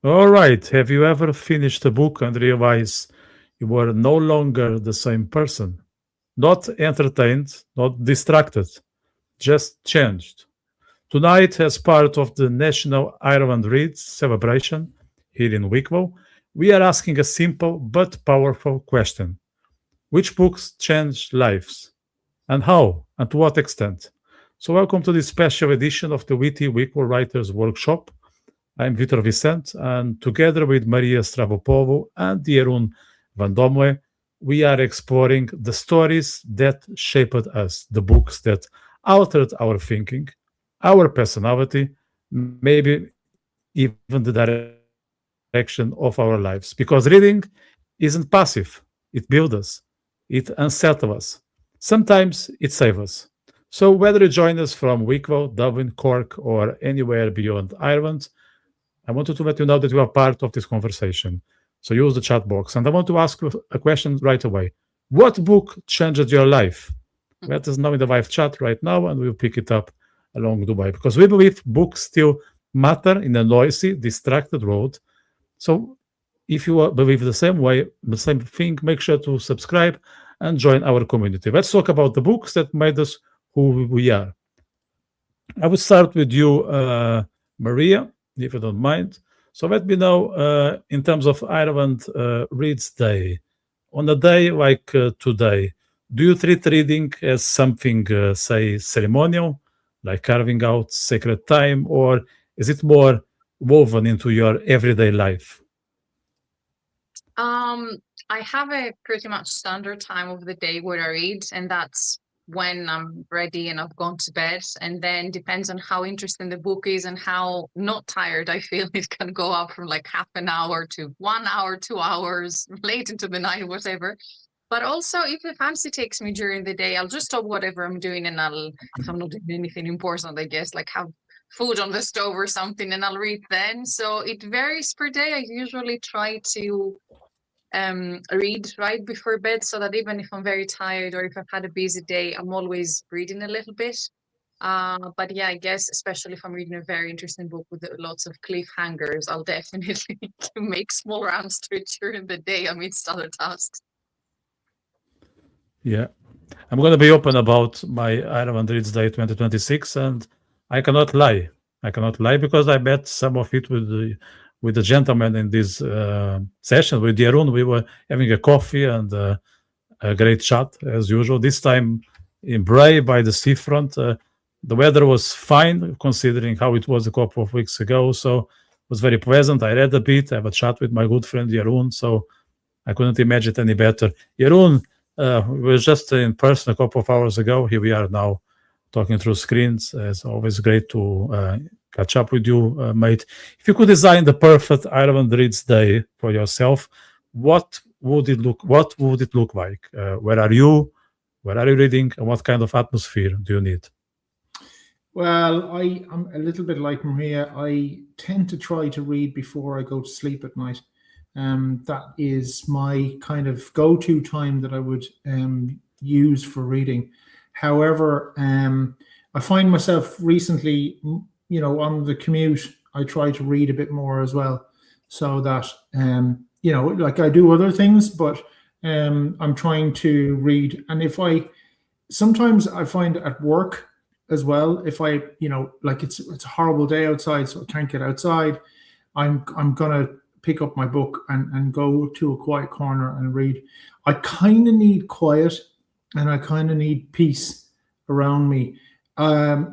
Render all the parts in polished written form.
All right. Have you ever finished a book and realized you were no longer the same person? Not entertained, not distracted, just changed. Tonight, as part of the National Ireland Reads celebration here in Wicklow, we are asking a simple but powerful question. Which books changed lives? And how? And to what extent? So, welcome to this special edition of the Witty Wicklow Writers Workshop. I'm Vítor Vicente, and together with Maria Stavropoulou and Jeroen Vandommele, we are exploring the stories that shaped us, the books that altered our thinking, our personality, maybe even the direction of our lives. Because reading isn't passive, it builds us, it unsettles us. Sometimes it saves us. So, whether you join us from Wicklow, Dublin, Cork, or anywhere beyond Ireland, I wanted to let you know that you are part of this conversation. So use the chat box. And I want to ask you a question right away. What book changed your life? Let us know in the live chat right now, and we'll pick it up along the way. Because we believe books still matter in a noisy, distracted world. So if you believe the same way, the same thing, make sure to subscribe and join our community. Let's talk about the books that made us who we are. I would start with you, Maria, if you don't mind. So let me know in terms of Ireland Reads Day. On a day like today, do you treat reading as something, say, ceremonial, like carving out sacred time, or is it more woven into your everyday life? Um, I have a pretty much standard time of the day where I read, and that's when I'm ready and I've gone to bed. And then depends on how interesting the book is and how not tired I feel. It can go up from like half an hour to 1 hour, 2 hours, late into the night, whatever. But also, if the fancy takes me during the day, I'll just stop whatever I'm doing and if I'm not doing anything important, I guess, like have food on the stove or something, and I'll read then. So it varies per day. I usually try to read right before bed so that even if I'm very tired or if I've had a busy day, I'm always reading a little bit. But yeah, I guess especially if I'm reading a very interesting book with lots of cliffhangers, I'll definitely make small rounds to it during the day amidst other tasks. Yeah. I'm going to be open about my Ireland Reads Day 2026, and I cannot lie. I cannot lie because I met some of it with the gentleman in this session with Jeroen. We were having a coffee and a great chat as usual. This time in Bray by the seafront. The weather was fine considering how it was a couple of weeks ago, so it was very pleasant. I read a bit. I have a chat with my good friend Jeroen, so I couldn't imagine it any better. Jeroen, we were just in person a couple of hours ago. Here we are now talking through screens. It's always great to catch up with you, mate. If you could design the perfect Ireland Reads Day for yourself, what would it look? What would it look like? Where are you? Where are you reading? And what kind of atmosphere do you need? Well, I'm a little bit like Maria. I tend to try to read before I go to sleep at night. That is my kind of go-to time that I would use for reading. However, I find myself recently, on the commute, I try to read a bit more as well, so that like I do other things, but I'm trying to read. And sometimes I find at work as well, if I, like it's a horrible day outside, so I can't get outside, I'm gonna pick up my book and go to a quiet corner and read. I kind of need quiet and I kind of need peace around me. I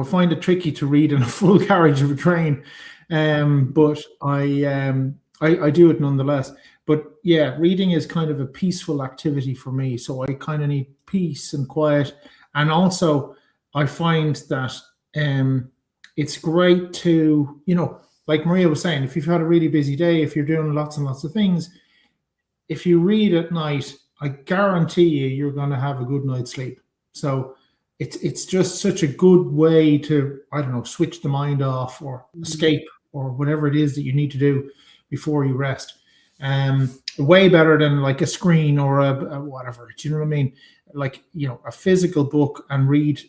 find it tricky to read in a full carriage of a train, but I do it nonetheless. But yeah, reading is kind of a peaceful activity for me, so I kind of need peace and quiet. And also, I find that it's great to, like Maria was saying, if you've had a really busy day, if you're doing lots and lots of things, if you read at night, I guarantee you're going to have a good night's sleep. So it's just such a good way to, I don't know, switch the mind off or escape or whatever it is that you need to do before you rest. Way better than like a screen or a whatever. Do you know what I mean? Like, a physical book and read,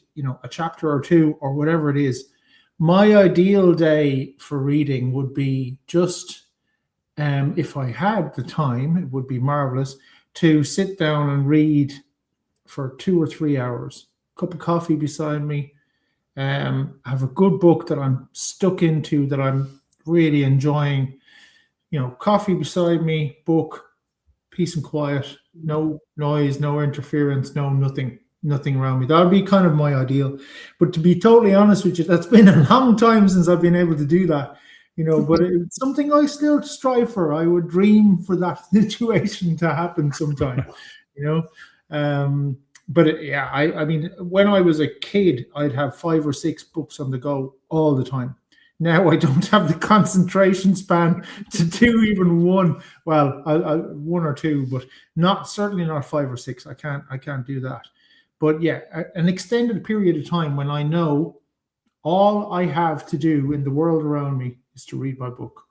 a chapter or two or whatever it is. My ideal day for reading would be just, if I had the time, it would be marvelous to sit down and read for 2 or 3 hours, cup of coffee beside me, have a good book that I'm stuck into, that I'm really enjoying, coffee beside me, book, peace and quiet, no noise, no interference, nothing around me. That would be kind of my ideal. But to be totally honest with you, that's been a long time since I've been able to do that, but it's something I still strive for. I would dream for that situation to happen sometime, I mean, when I was a kid, I'd have 5 or 6 books on the go all the time. Now I don't have the concentration span to do even one. Well, I'll 1 or 2, but certainly not 5 or 6. I can't do that. But yeah, an extended period of time when I know all I have to do in the world around me is to read my book.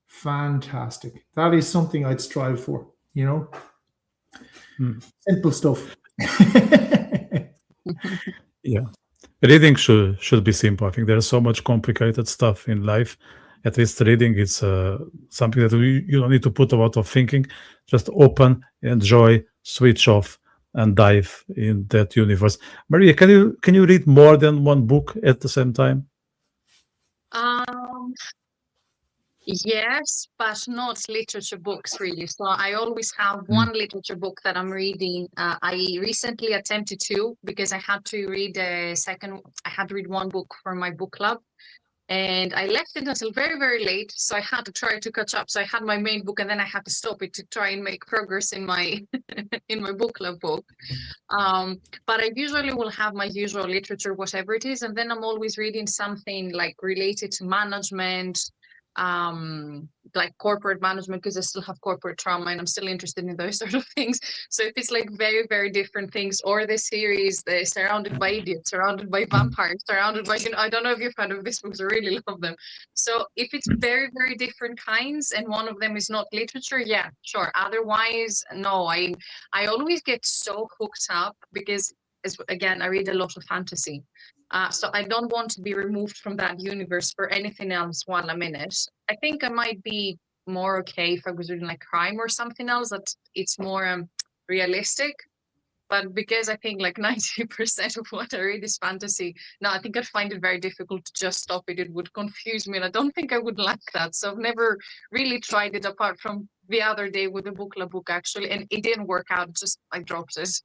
Fantastic. That is something I'd strive for, Simple stuff. Yeah. Reading should be simple. I think there's so much complicated stuff in life. At least reading is something that you don't need to put a lot of thinking. Just open, enjoy, switch off, and dive in that universe. Maria, can you read more than one book at the same time? Yes, but not literature books really. So I always have one literature book that I'm reading. I recently attempted to, because I had to read one book for my book club, and I left it until very, very late. So I had to try to catch up. So I had my main book, and then I had to stop it to try and make progress in my in my book club book. But I usually will have my usual literature, whatever it is, and then I'm always reading something like related to management, like corporate management, because I still have corporate trauma and I'm still interested in those sort of things. So if it's like very, very different things, or the series, the Surrounded by Idiots, Surrounded by Vampires, Surrounded by, I don't know if you've heard of these books, I really love them. So if it's very, very different kinds and one of them is not literature, yeah, sure. Otherwise, no, I always get so hooked up because, again, I read a lot of fantasy. So I don't want to be removed from that universe for anything else while I'm in it. I think I might be more okay if I was reading like crime or something else, that it's more realistic. But because I think like 90% of what I read is fantasy, no, I think I'd find it very difficult to just stop it. It would confuse me, and I don't think I would like that. So I've never really tried it, apart from the other day with the book club book, actually, and it didn't work out. Just I dropped it.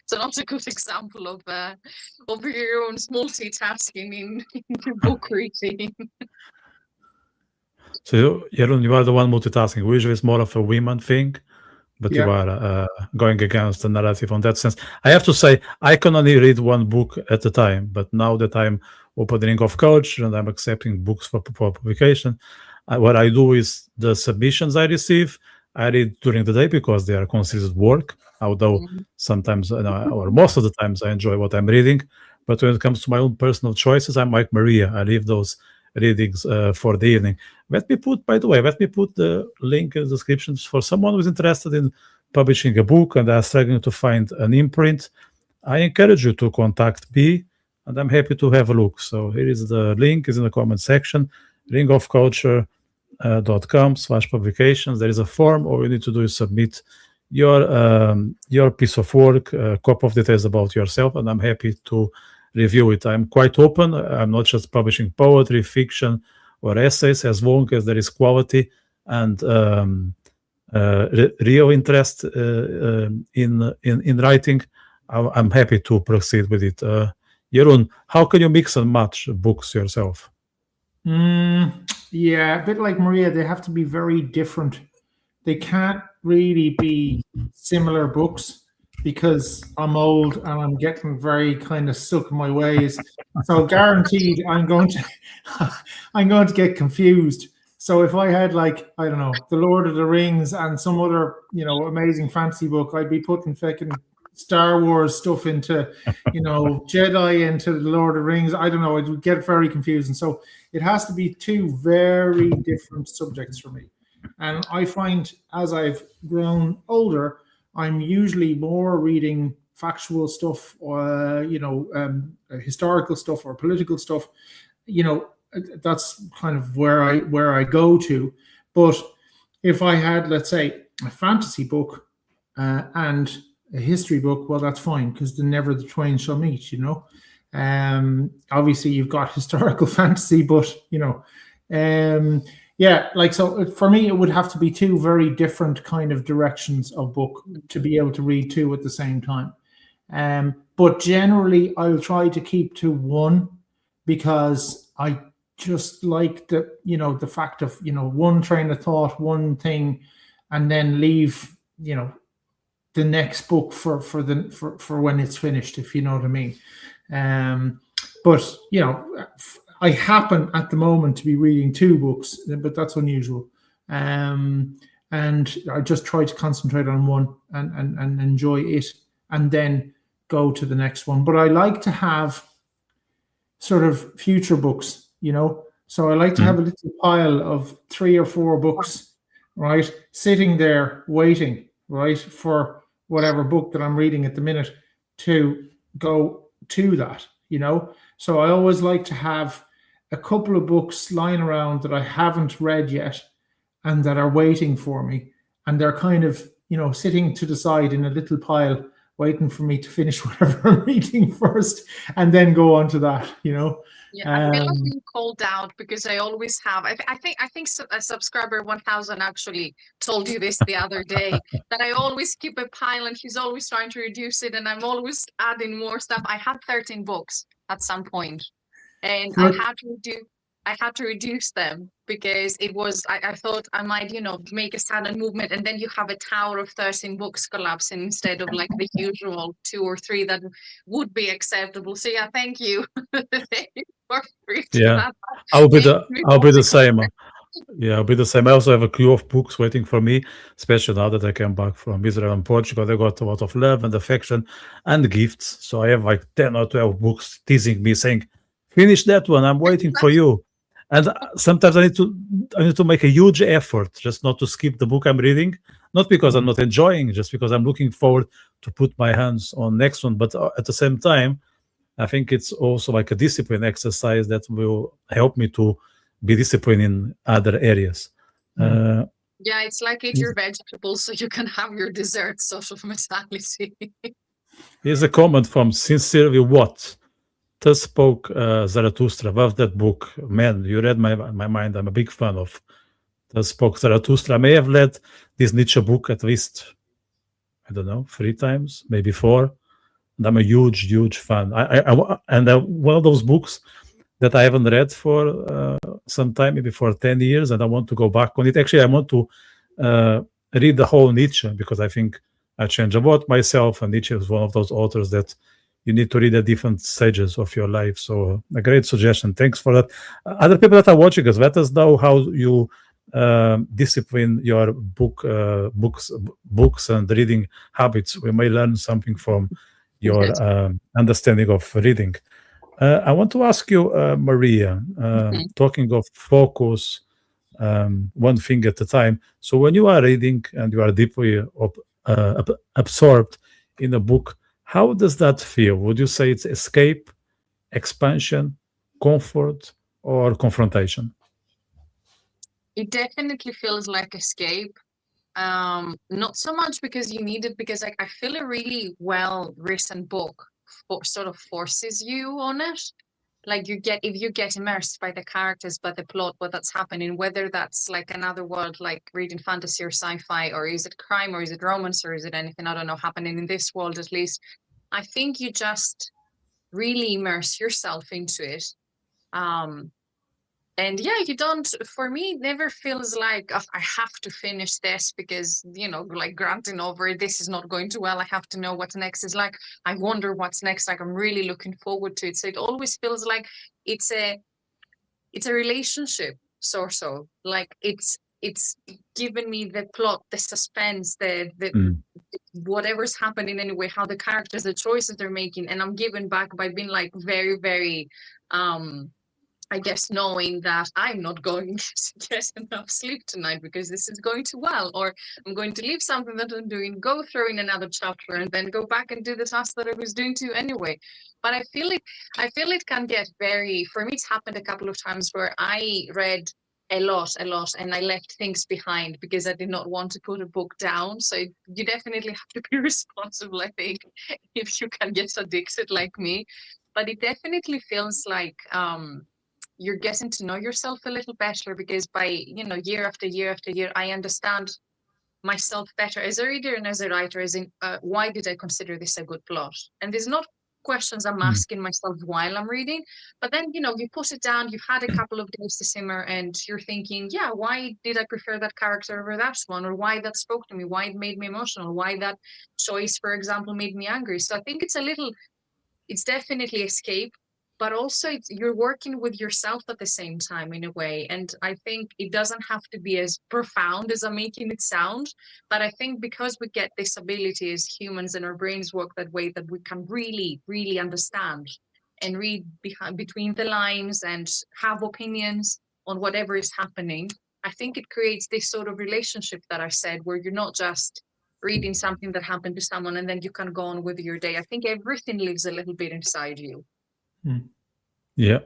So not a good example of your own multitasking in book reading. So, Jeroen, you are the one multitasking. Usually it's more of a women thing, but you are going against the narrative on that sense. I have to say, I can only read one book at a time, but now that I'm opening of coach and I'm accepting books for publication, what I do is the submissions I receive, I read during the day because they are considered work, although sometimes, or most of the times, I enjoy what I'm reading. But when it comes to my own personal choices, I'm like Maria. I leave those readings for the evening. Let me put the link in the descriptions for someone who's interested in publishing a book and are struggling to find an imprint. I encourage you to contact me, and I'm happy to have a look. So here is the link, is in the comment section, ringofculture.com/publications. There is a form. All you need to do is submit your piece of work, a couple of details about yourself, and I'm happy to review it. I'm quite open. I'm not just publishing poetry, fiction, or essays, as long as there is quality and real interest in writing. I'm happy to proceed with it. Jeroen, how can you mix and match books yourself? Yeah, a bit like Maria, they have to be very different. They can't really be similar books, because I'm old and I'm getting very kind of stuck in my ways. So guaranteed I'm going to get confused. So if I had, like, I don't know, The Lord of the Rings and some other, amazing fantasy book, I'd be putting fucking Star Wars stuff into, Jedi into The Lord of the Rings. I don't know, it would get very confusing. So it has to be two very different subjects for me. And I find as I've grown older, I'm usually more reading factual stuff, or historical stuff or political stuff, that's kind of where I go to. But if I had, let's say, a fantasy book and a history book, well, that's fine, because never the twain shall meet. Obviously you've got historical fantasy, but so for me it would have to be two very different kind of directions of book to be able to read two at the same time. But generally I'll try to keep to one, because I just like the fact of one train of thought, one thing, and then leave the next book for when it's finished, if you know what I mean. But I happen at the moment to be reading two books, but that's unusual. And I just try to concentrate on one and enjoy it, and then go to the next one. But I like to have sort of future books, so I like to have a little pile of 3 or 4 books, right, sitting there waiting, right, for whatever book that I'm reading at the minute to go to that, So I always like to have a couple of books lying around that I haven't read yet and that are waiting for me, and they're kind of sitting to the side in a little pile, waiting for me to finish whatever I'm reading first, and then go on to that. Yeah, I feel like being called out, because I always have. I think a subscriber 1000 actually told you this the other day, that I always keep a pile, and he's always trying to reduce it, and I'm always adding more stuff. I had 13 books at some point, and I had to reduce them, because it was, I thought I might, make a sudden movement, and then you have a tower of 13 books collapsing instead of like the usual 2 or 3 that would be acceptable. So yeah, thank you. Yeah, I'll be the same. Yeah, I'll be the same. I also have a queue of books waiting for me, especially now that I came back from Israel and Portugal. I got a lot of love and affection and gifts. So I have like 10 or 12 books teasing me, saying, finish that one, I'm waiting for you. And sometimes I need to make a huge effort just not to skip the book I'm reading, not because I'm not enjoying, just because I'm looking forward to put my hands on next one. But at the same time, I think it's also like a discipline exercise that will help me to be disciplined in other areas. Yeah, it's like eat your vegetables so you can have your dessert, social mentality. Here's a comment from Sincerely What? Thus Spoke Zarathustra. Love that book. Man, you read my mind. I'm a big fan of Thus Spoke Zarathustra. I may have read this Nietzsche book at least, 3 times, maybe 4. And I'm a huge fan. One of those books that I haven't read for some time, maybe for 10 years, and I want to go back on it. Actually, I want to read the whole Nietzsche, because I think I changed a lot myself, and Nietzsche is one of those authors that you need to read at different stages of your life. So a great suggestion. Thanks for that. Other people that are watching us, let us know how you discipline your books and reading habits. We may learn something from your understanding of reading. I want to ask you, Maria, talking of focus, one thing at a time. So when you are reading and you are deeply absorbed in a book, how does that feel? Would you say it's escape, expansion, comfort, or confrontation? It definitely feels like escape. Not so much because you need it, because I feel a really well-written book sort of forces you on it. Like if you get immersed by the characters, by the plot, what that's happening, whether that's like another world, like reading fantasy or sci-fi, or is it crime, or is it romance, or is it anything, I don't know, happening in this world at least. I think you just really immerse yourself into it. And yeah, you don't, for me, it never feels like, oh, I have to finish this because, like granting over it, this is not going too well. I have to know what's next. Is like, I wonder what's next. Like, I'm really looking forward to it. So it always feels like it's a relationship, sort of. Like it's given me the plot, the suspense, the whatever's happening anyway, how the characters, the choices they're making, and I'm given back by being like very, very I guess knowing that I'm not going to get enough sleep tonight because this is going too well, or I'm going to leave something that I'm doing, go through in another chapter, and then go back and do the task that I was doing too anyway. But I feel it can get very, for me, it's happened a couple of times where I read a lot, and I left things behind because I did not want to put a book down. So you definitely have to be responsible, I think, if you can get addicted like me. But it definitely feels like you're getting to know yourself a little better, because by, year after year after year, I understand myself better as a reader and as a writer, as in why did I consider this a good plot? And there's not questions I'm asking myself while I'm reading, but then you put it down, you've had a couple of days to simmer, and you're thinking, yeah, why did I prefer that character over that one, or why that spoke to me, why it made me emotional, why that choice, for example, made me angry. So I think it's definitely escape, but also you're working with yourself at the same time in a way. And I think it doesn't have to be as profound as I'm making it sound, but I think because we get this ability as humans and our brains work that way, that we can really, really understand and read between the lines and have opinions on whatever is happening. I think it creates this sort of relationship that I said, where you're not just reading something that happened to someone and then you can go on with your day. I think everything lives a little bit inside you. Yeah.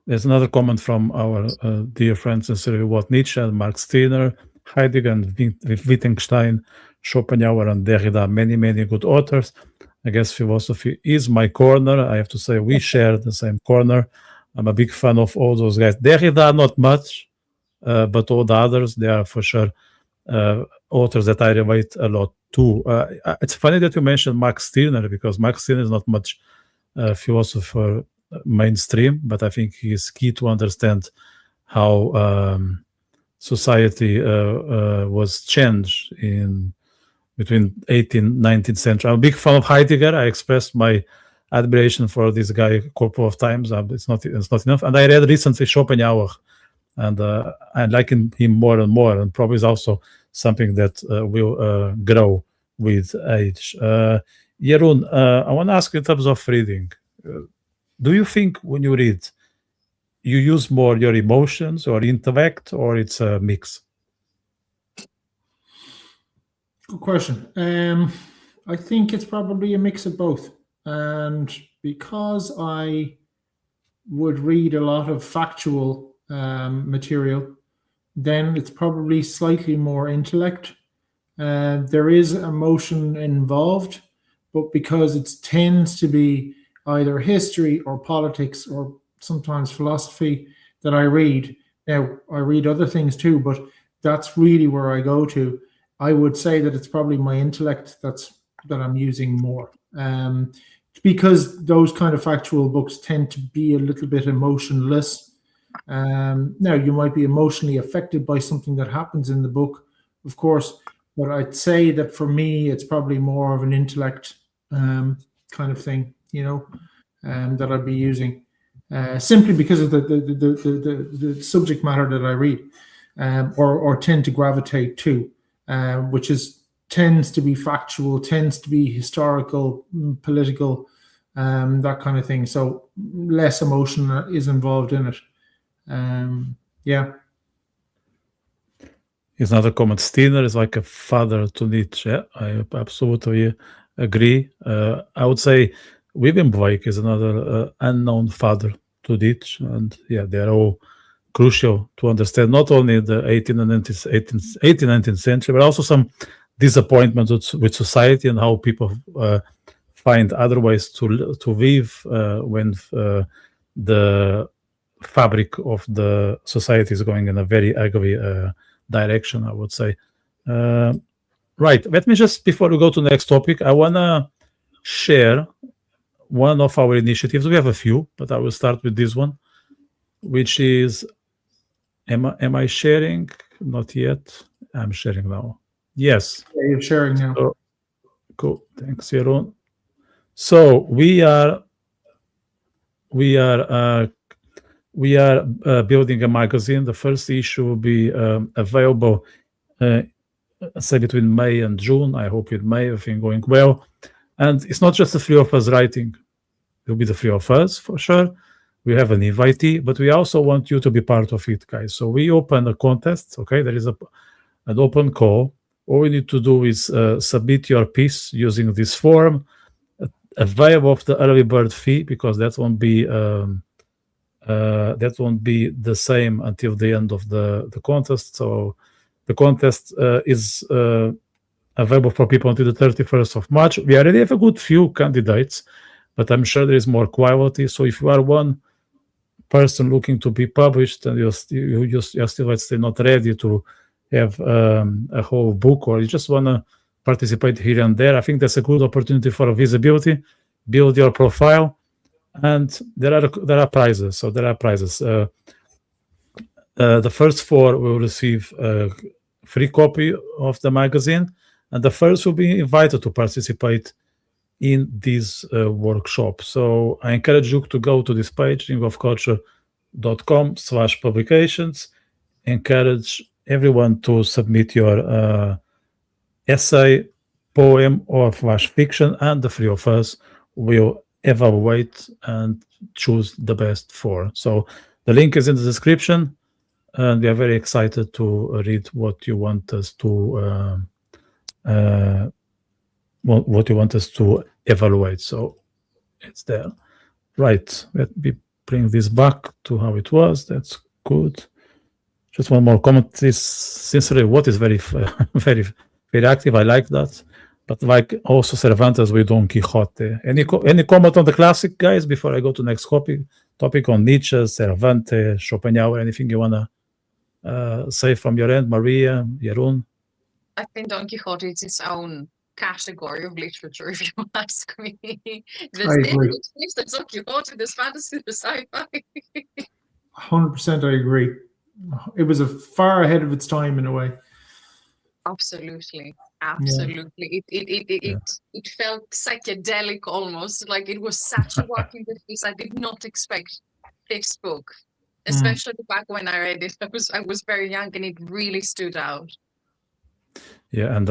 There's another comment from our dear friends in Serie Nietzsche and Mark Steiner, Heidegger and Wittgenstein, Schopenhauer and Derrida, many, many good authors. I guess philosophy is my corner. I have to say we share the same corner. I'm a big fan of all those guys. Derrida, not much, but all the others, they are for sure authors that I relate a lot to. It's funny that you mentioned Mark Steiner, because Mark Steiner is not much philosopher mainstream, but I think he is key to understand how society was changed in between 18th and 19th century. I'm a big fan of Heidegger. I expressed my admiration for this guy a couple of times. It's not enough. And I read recently Schopenhauer, and I'm liking him more and more, and probably is also something that will grow with age. Jeroen, I want to ask you in terms of reading, do you think when you read, you use more your emotions or intellect, or it's a mix? Good question. I think it's probably a mix of both. And because I would read a lot of factual material, then it's probably slightly more intellect. There is emotion involved, but because it tends to be either history or politics or sometimes philosophy that I read. Now, I read other things too, but that's really where I go to. I would say that it's probably my intellect that I'm using more. Because those kind of factual books tend to be a little bit emotionless. Now, you might be emotionally affected by something that happens in the book, of course, but I'd say that for me, it's probably more of an intellect kind of thing, that I'd be using, simply because of the subject matter that I read, or tend to gravitate to, which tends to be factual, tends to be historical, political, that kind of thing. So less emotion is involved in it. Yeah. Here's another comment. Steiner is like a father to Nietzsche. I absolutely agree. I would say William Blake is another unknown father to Nietzsche, and yeah, they're all crucial to understand not only the 18th and 19th century, but also some disappointment with society and how people find other ways to live when the fabric of the society is going in a very ugly direction, I would say. Right. Let me just, before we go to the next topic, I want to share one of our initiatives. We have a few, but I will start with this one, which is, am I sharing? Not yet. I'm sharing now. Yes. Yeah, you're sharing now. So, cool. Thanks, Jeroen. So we are building a magazine. The first issue will be available, say between May and June. I hope in May, everything going well. And it's not just the three of us writing. It will be the three of us for sure. We have an invitee, but we also want you to be part of it, guys. So we open a contest, okay? There is an open call. All we need to do is submit your piece using this form, a waive of the early bird fee, because that won't be the same until the end of the contest. So the contest is available for people until the 31st of March. We already have a good few candidates, but I'm sure there is more quality. So if you are one person looking to be published and you're still, let's say, not ready to have a whole book, or you just want to participate here and there, I think that's a good opportunity for visibility, build your profile, and there are prizes. So there are prizes. The first 4 will receive a free copy of the magazine, and the first will be invited to participate in this workshop. So I encourage you to go to this page, ringofculture.com/publications. Encourage everyone to submit your essay, poem, or flash fiction, and the 3 of us will evaluate and choose the best 4. So the link is in the description, and we are very excited to read what you want us to evaluate. So it's there. Right. Let me bring this back to how it was. That's good. Just one more comment. This sincerely what is very very very active. I like that. But like also Cervantes with Don Quixote. Any comment on the classic, guys, before I go to next topic on Nietzsche, Cervantes, Schopenhauer? Anything you wanna say from your end, Maria, Jeroen? I think Don Quixote is its own category of literature, if you ask me. There's Don Quixote, there's fantasy, there's sci-fi. 100% I agree. It was far ahead of its time in a way. Absolutely. Absolutely. Yeah. It felt psychedelic almost, like it was such a walk in the face. I did not expect this book, especially back when I read it. I was very young, and it really stood out. Yeah, and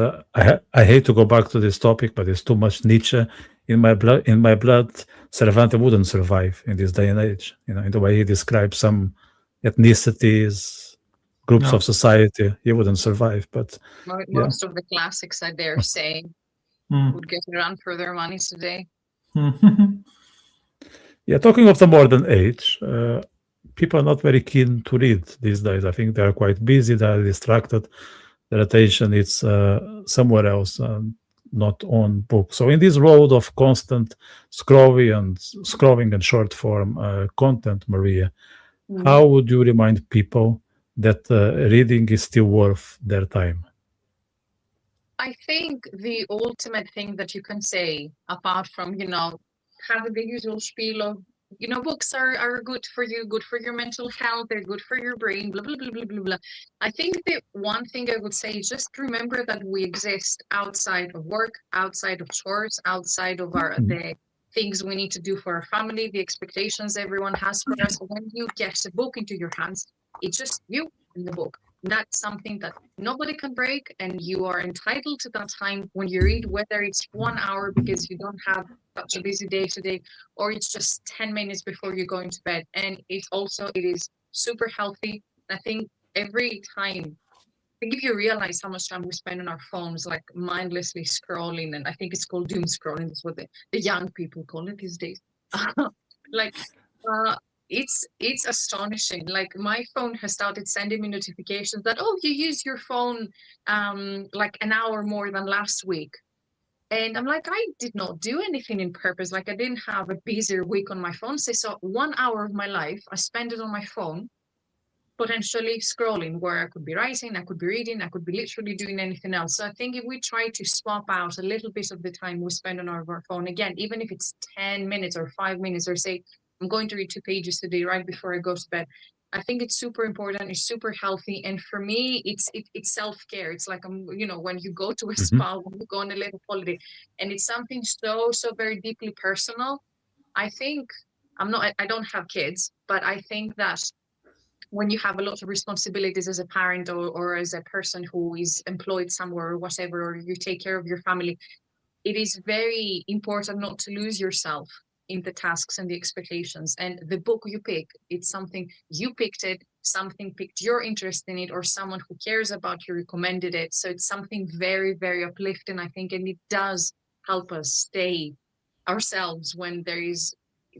I hate to go back to this topic, but there's too much Nietzsche in my blood. Cervantes wouldn't survive in this day and age, in the way he describes some ethnicities, groups of society. He wouldn't survive. But most of the classics, I dare say, would get around for their money today. Yeah, talking of the modern age, people are not very keen to read these days. I think they are quite busy, they are distracted. Their attention is somewhere else, not on books. So in this road of constant scrolling and short form content, Maria, how would you remind people that reading is still worth their time? I think the ultimate thing that you can say, apart from, having the usual spiel of, books are good for you, good for your mental health, they're good for your brain, blah, blah, blah, blah, blah, blah. I think the one thing I would say is just remember that we exist outside of work, outside of chores, outside of the things we need to do for our family, the expectations everyone has for us. When you get a book into your hands, it's just you in the book. That's something that nobody can break, and you are entitled to that time when you read, whether it's 1 hour because you don't have such a busy day today, or it's just 10 minutes before you're going to bed. And it is super healthy. I think every time, if you realize how much time we spend on our phones, like mindlessly scrolling, and I think it's called doom scrolling. That's what the young people call it these days. It's astonishing. Like my phone has started sending me notifications that, you use your phone like an hour more than last week. And I'm like, I did not do anything in purpose. Like I didn't have a busier week on my phone. So 1 hour of my life, I spend it on my phone, potentially scrolling, where I could be writing, I could be reading, I could be literally doing anything else. So I think if we try to swap out a little bit of the time we spend on our phone, again, even if it's 10 minutes or 5 minutes, or say, I'm going to read 2 pages today right before I go to bed, I think it's super important. It's super healthy. And for me, it's self-care. It's like, when you go to a spa, when you go on a little holiday, and it's something so very deeply personal. I think I don't have kids, but I think that when you have a lot of responsibilities as a parent or as a person who is employed somewhere or whatever, or you take care of your family, it is very important not to lose yourself in the tasks and the expectations. And the book you pick, it's something you picked it, something piqued your interest in it, or someone who cares about you recommended it. So it's something very, very uplifting, I think, and it does help us stay ourselves when there is,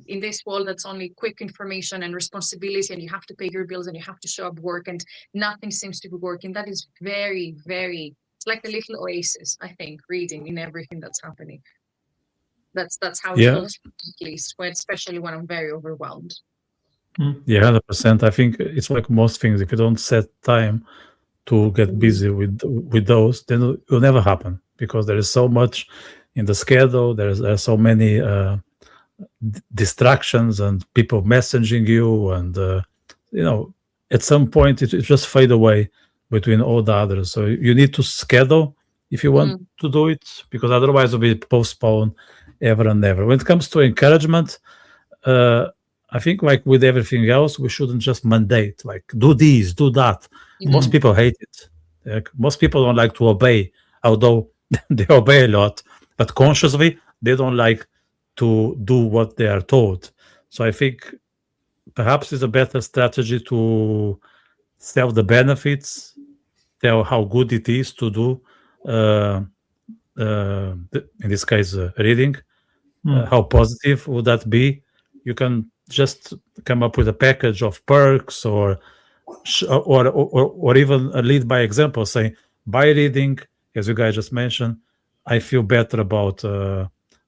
in this world that's only quick information and responsibility, and you have to pay your bills and you have to show up work and nothing seems to be working. That is very, very, it's like a little oasis, I think, reading in everything that's happening. That's how it feels, at least, especially when I'm very overwhelmed. Yeah, 100%. I think it's like most things. If you don't set time to get busy with those, then it will never happen, because there is so much in the schedule. There's so many distractions and people messaging you, and at some point it just fade away between all the others. So you need to schedule if you want to do it, because otherwise it'll be postponed ever and ever. When it comes to encouragement, I think, like with everything else, we shouldn't just mandate, like, do this, do that. Most people hate it. Most people don't like to obey, although they obey a lot, but consciously they don't like to do what they are told. So I think perhaps it's a better strategy to sell the benefits, tell how good it is to do, in this case, reading. How positive would that be? You can just come up with a package of perks, or even lead by example, saying, by reading, as you guys just mentioned, I feel better about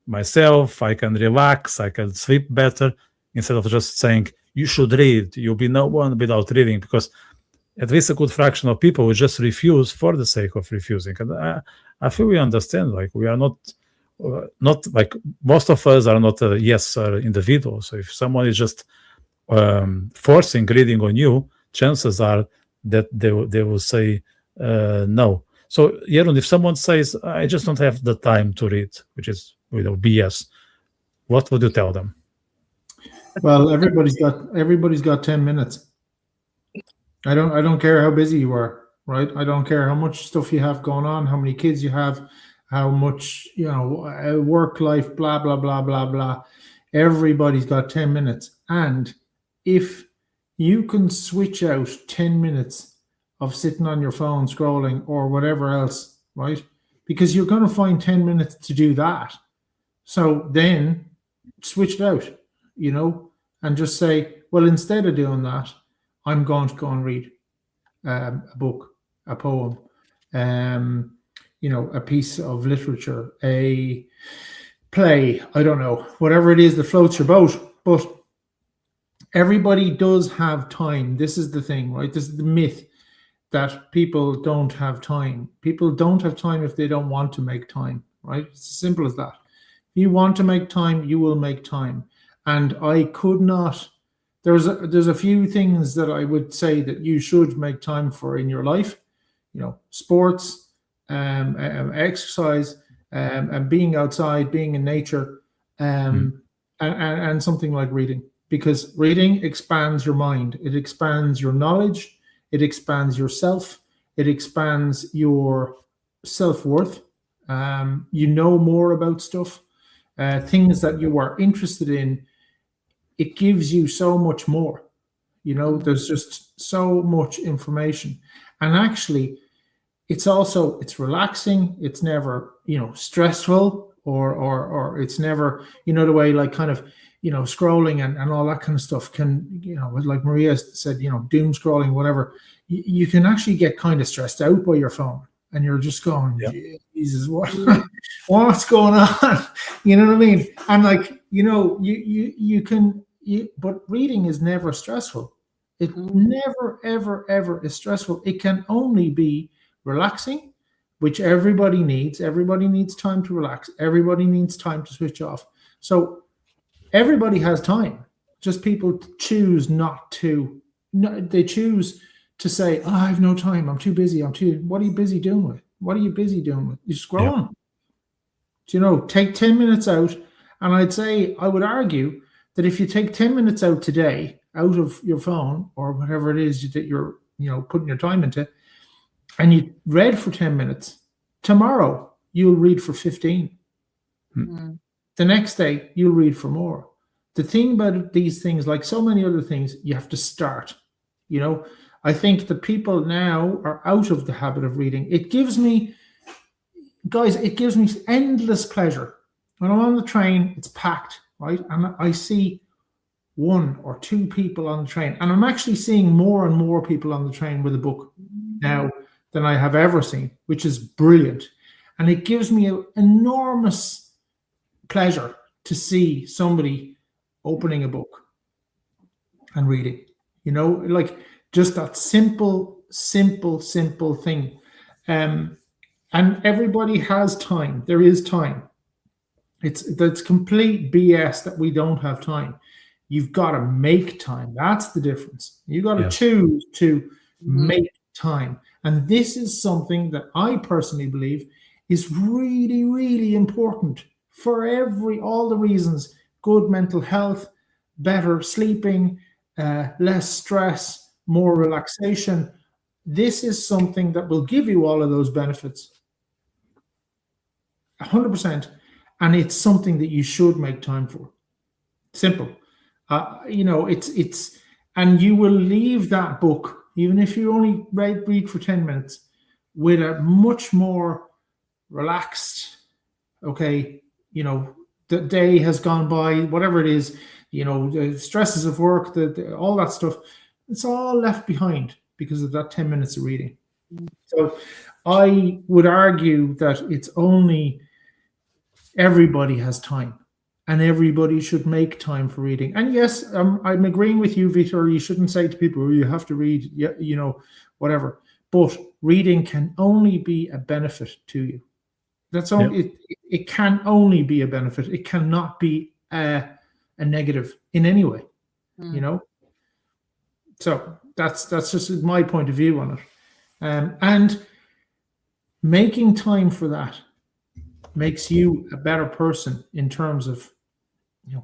myself, I can relax, I can sleep better, instead of just saying, you should read, you'll be no one without reading, because at least a good fraction of people will just refuse for the sake of refusing. And I feel we understand, like, we are not like, most of us are not yes sir individuals. So if someone is just forcing reading on you, chances are that they will say no. So Jeroen, if someone says, I just don't have the time to read, which is BS, what would you tell them? Well, everybody's got 10 minutes. I don't care how busy you are, right? I don't care how much stuff you have going on, how many kids you have, how much, work life, blah, blah, blah, blah, blah. Everybody's got 10 minutes. And if you can switch out 10 minutes of sitting on your phone, scrolling, or whatever else, right? Because you're going to find 10 minutes to do that. So then switch it out, and just say, well, instead of doing that, I'm going to go and read a book, a poem, a piece of literature, a play, I don't know, whatever it is that floats your boat. But everybody does have time. This is the thing, right? This is the myth, that people don't have time. People don't have time if they don't want to make time, right? It's as simple as that. If you want to make time, you will make time. And I could not, there's a few things that I would say that you should make time for in your life, sports, exercise, and being outside, being in nature, and something like reading, because reading expands your mind. It expands your knowledge. It expands yourself. It expands your self-worth. You know more about stuff, things that you are interested in. It gives you so much more. There's just so much information. And actually, it's relaxing. It's never, stressful, or it's never, the way, like, kind of, scrolling and all that kind of stuff can, like Maria said, doom scrolling, whatever, you can actually get kind of stressed out by your phone, and you're just going, Jesus, what's going on? You know what I mean? And like, you can, but reading is never stressful. It never, ever, ever is stressful. It can only be relaxing, which everybody needs. Everybody needs time to relax. Everybody needs time to switch off. So everybody has time. Just people choose not to. No, they choose to say, I have no time. I'm too busy. What are you busy doing with? What are you busy doing with? You're scrolling. Take 10 minutes out. And I would argue that if you take 10 minutes out today, out of your phone or whatever it is that you're, putting your time into, and you read for 10 minutes, tomorrow you'll read for 15. The next day you'll read for more. the thing about these things, like so many other things, you have to start. I think that people now are out of the habit of reading. It gives me endless pleasure. When I'm on the train, it's packed, right? And I see 1 or 2 people on the train. And I'm actually seeing more and more people on the train with a book now than I have ever seen, which is brilliant. And it gives me an enormous pleasure to see somebody opening a book and reading, like just that simple thing. And everybody has time. There is time. That's complete BS that we don't have time. You've got to make time. That's the difference. You've got to choose to make time. And this is something that I personally believe is really, really important for all the reasons: good mental health, better sleeping, less stress, more relaxation. This is something that will give you all of those benefits. 100%. And it's something that you should make time for. Simple. It's and you will leave that book, even if you only read for 10 minutes, with a much more relaxed, the day has gone by, whatever it is, the stresses of work, all that stuff, it's all left behind because of that 10 minutes of reading. So I would argue that it's only everybody has time. And everybody should make time for reading. And yes, I'm agreeing with you, Vitor. You shouldn't say to people, oh, you have to read, whatever. But reading can only be a benefit to you. That's only it can only be a benefit. It cannot be a negative in any way. So that's just my point of view on it. And making time for that makes you a better person in terms of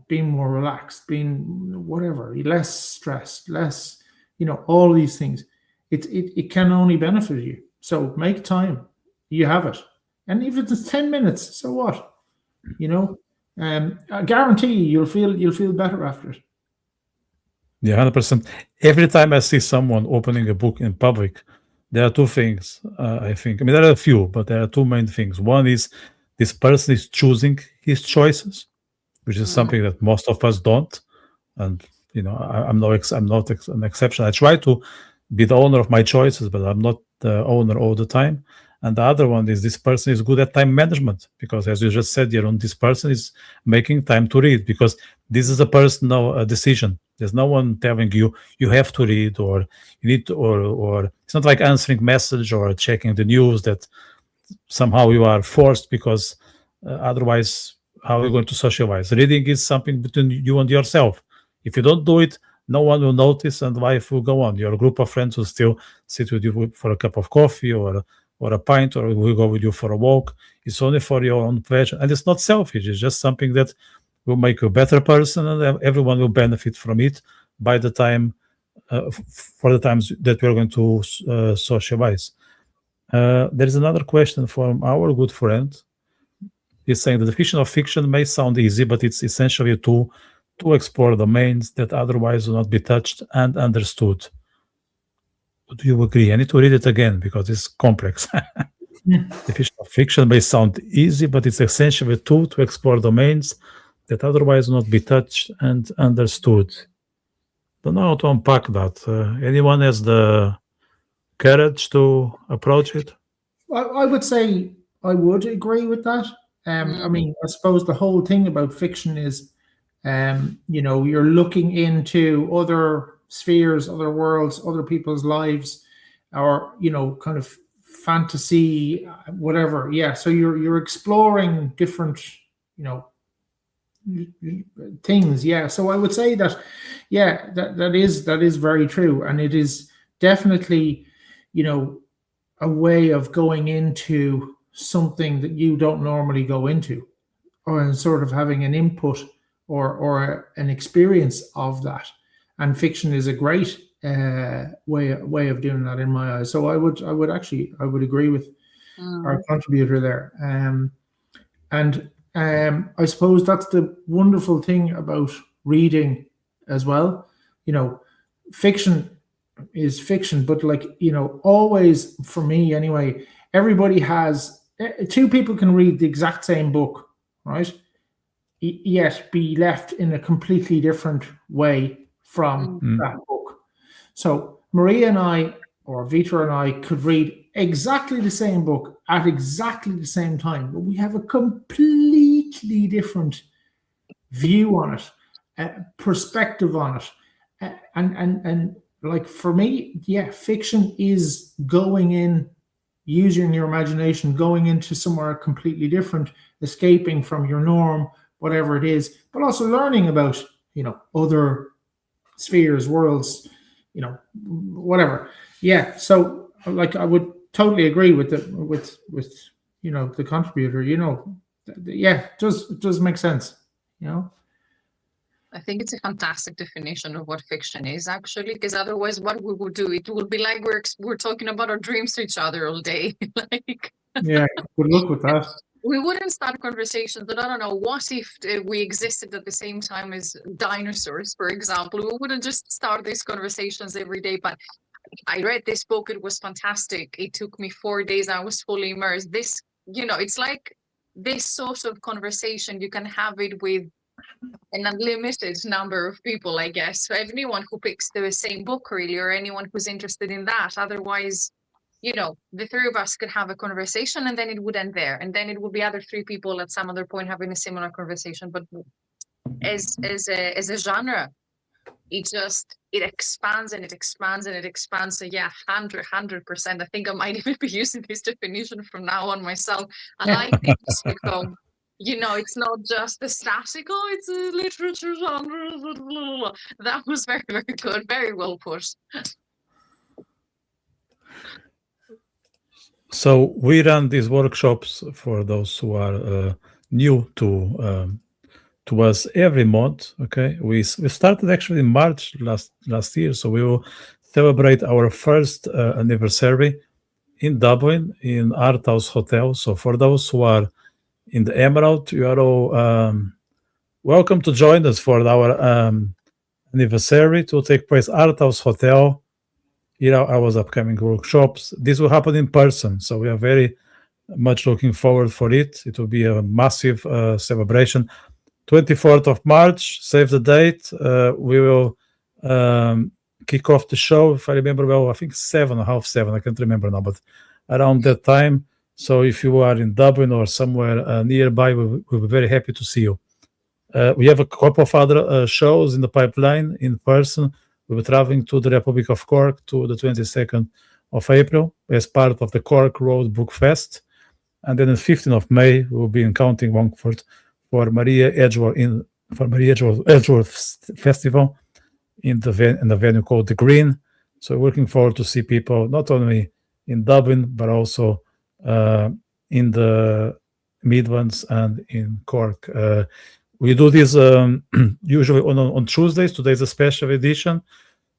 being more relaxed, being whatever, less stressed, less, all these things. It can only benefit you. So make time. You have it. And if it's 10 minutes, so what? I guarantee you'll feel better after it. Yeah, 100%. Every time I see someone opening a book in public, there are 2 things, I think. There are a few, but there are 2 main things. One is this person is choosing his choices, which is something that most of us don't. And, I'm not an exception. I try to be the owner of my choices, but I'm not the owner all the time. And the other one is this person is good at time management, because as you just said, Jeroen, this person is making time to read, because this is a personal decision. There's no one telling you have to read, or you need to, or it's not like answering message or checking the news that somehow you are forced, because otherwise, how are you going to socialize? Reading is something between you and yourself. If you don't do it, no one will notice, and life will go on. Your group of friends will still sit with you for a cup of coffee or a pint, or will go with you for a walk. It's only for your own pleasure, and it's not selfish. It's just something that will make you a better person, and everyone will benefit from it by the time, for the times that we're going to socialize. There is another question from our good friend. He's saying that the fiction of fiction may sound easy, but it's essentially to explore domains that otherwise will not be touched and understood. Do you agree? I need to read it again because it's complex. The fiction of fiction may sound easy, but it's essentially a tool to explore domains that otherwise will not be touched and understood. Don't know how to unpack that. Anyone has the courage to approach it? I would say I would agree with that. I suppose the whole thing about fiction is, you're looking into other spheres, other worlds, other people's lives, or kind of fantasy, whatever. Yeah, so you're exploring different, things. Yeah, so I would say that, yeah, that is very true, and it is definitely, a way of going into something that you don't normally go into, or sort of having an input or an experience of that. And fiction is a great way of doing that in my eyes. So I would agree with our contributor there. And I suppose that's the wonderful thing about reading as well. You know, fiction is fiction, but like, you know, always, for me anyway, everybody has, two people can read the exact same book, right? Yet be left in a completely different way from that book. So Maria and I, or Vitor and I, could read exactly the same book at exactly the same time, but we have a completely different view on it, perspective on it, and like, for me, yeah, fiction is going in, using your imagination, going into somewhere completely different, escaping from your norm, whatever it is, but also learning about, you know, other spheres, worlds, you know, whatever. Yeah. So like, I would totally agree with you know, the contributor, you know, yeah, it does make sense, you know. I think it's a fantastic definition of what fiction is, actually, because otherwise what we would do, it would be like we're talking about our dreams to each other all day. Like, yeah, good luck with that. We wouldn't start conversations, but I don't know, what if we existed at the same time as dinosaurs, for example? We wouldn't just start these conversations every day. But I read this book, it was fantastic. It took me 4 days, I was fully immersed. This, you know, it's like this sort of conversation, you can have it with an unlimited number of people, I guess. So anyone who picks the same book, really, or anyone who's interested in that. Otherwise, you know, the three of us could have a conversation and then it would end there. And then it would be other three people at some other point having a similar conversation. But as a genre, it expands and it expands and it expands. So yeah, 100%. I think I might even be using this definition from now on myself. I like this because, you know, it's not just the static, oh, it's a literature genre, blah, blah, blah. That was very, very good, very well put. So we run these workshops for those who are new to us every month. Okay, we started actually in March last year, so we will celebrate our first anniversary in Dublin in Art House Hotel. So for those who are in the Emerald, you are all welcome to join us for our anniversary to take place Art House Hotel. You know, our upcoming workshops. This will happen in person, so we are very much looking forward for it. It will be a massive celebration. 24th of March, save the date. We will kick off the show, if I remember well, I think 7 or half 7, I can't remember now, but around that time. So if you are in Dublin or somewhere nearby, we'll be very happy to see you. We have a couple of other shows in the pipeline in person. We'll be traveling to the Republic of Cork to the 22nd of April as part of the Cork Road Book Fest. And then the 15th of May, we'll be in County Wongford for Maria Edgeworth Festival in the venue called The Green. So we're looking forward to see people not only in Dublin, but also in the Midlands and in Cork. We do this usually on Tuesdays. Today's a special edition.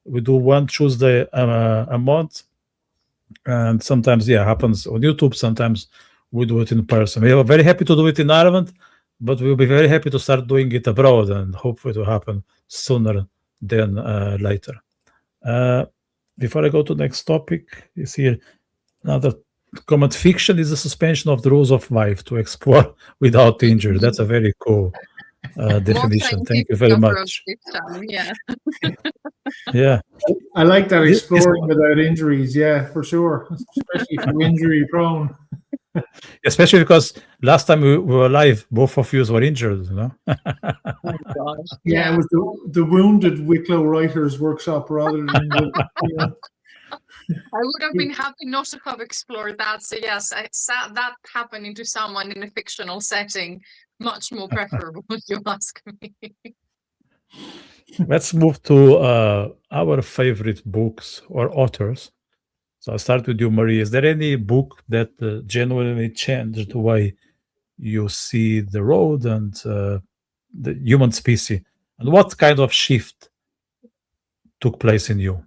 We do one Tuesday a month. And sometimes, happens on YouTube. Sometimes we do it in person. We are very happy to do it in Ireland, but we'll be very happy to start doing it abroad, and hopefully it will happen sooner than later. Before I go to the next topic, is here another comment. Fiction is the suspension of the rules of life to explore without injury. That's a very cool definition. Thank you very much. Yeah. Yeah. I like that, exploring without injuries. Yeah, for sure. Especially if you're injury prone. Especially because last time we were live, both of you were injured, you know? Oh my gosh. Yeah, it was the Wounded Wicklow Writers Workshop rather than I would have been happy not to have explored that. So yes, that happening to someone in a fictional setting, much more preferable, if you ask me. Let's move to our favorite books or authors. So I'll start with you, Marie. Is there any book that genuinely changed the way you see the road and the human species? And what kind of shift took place in you?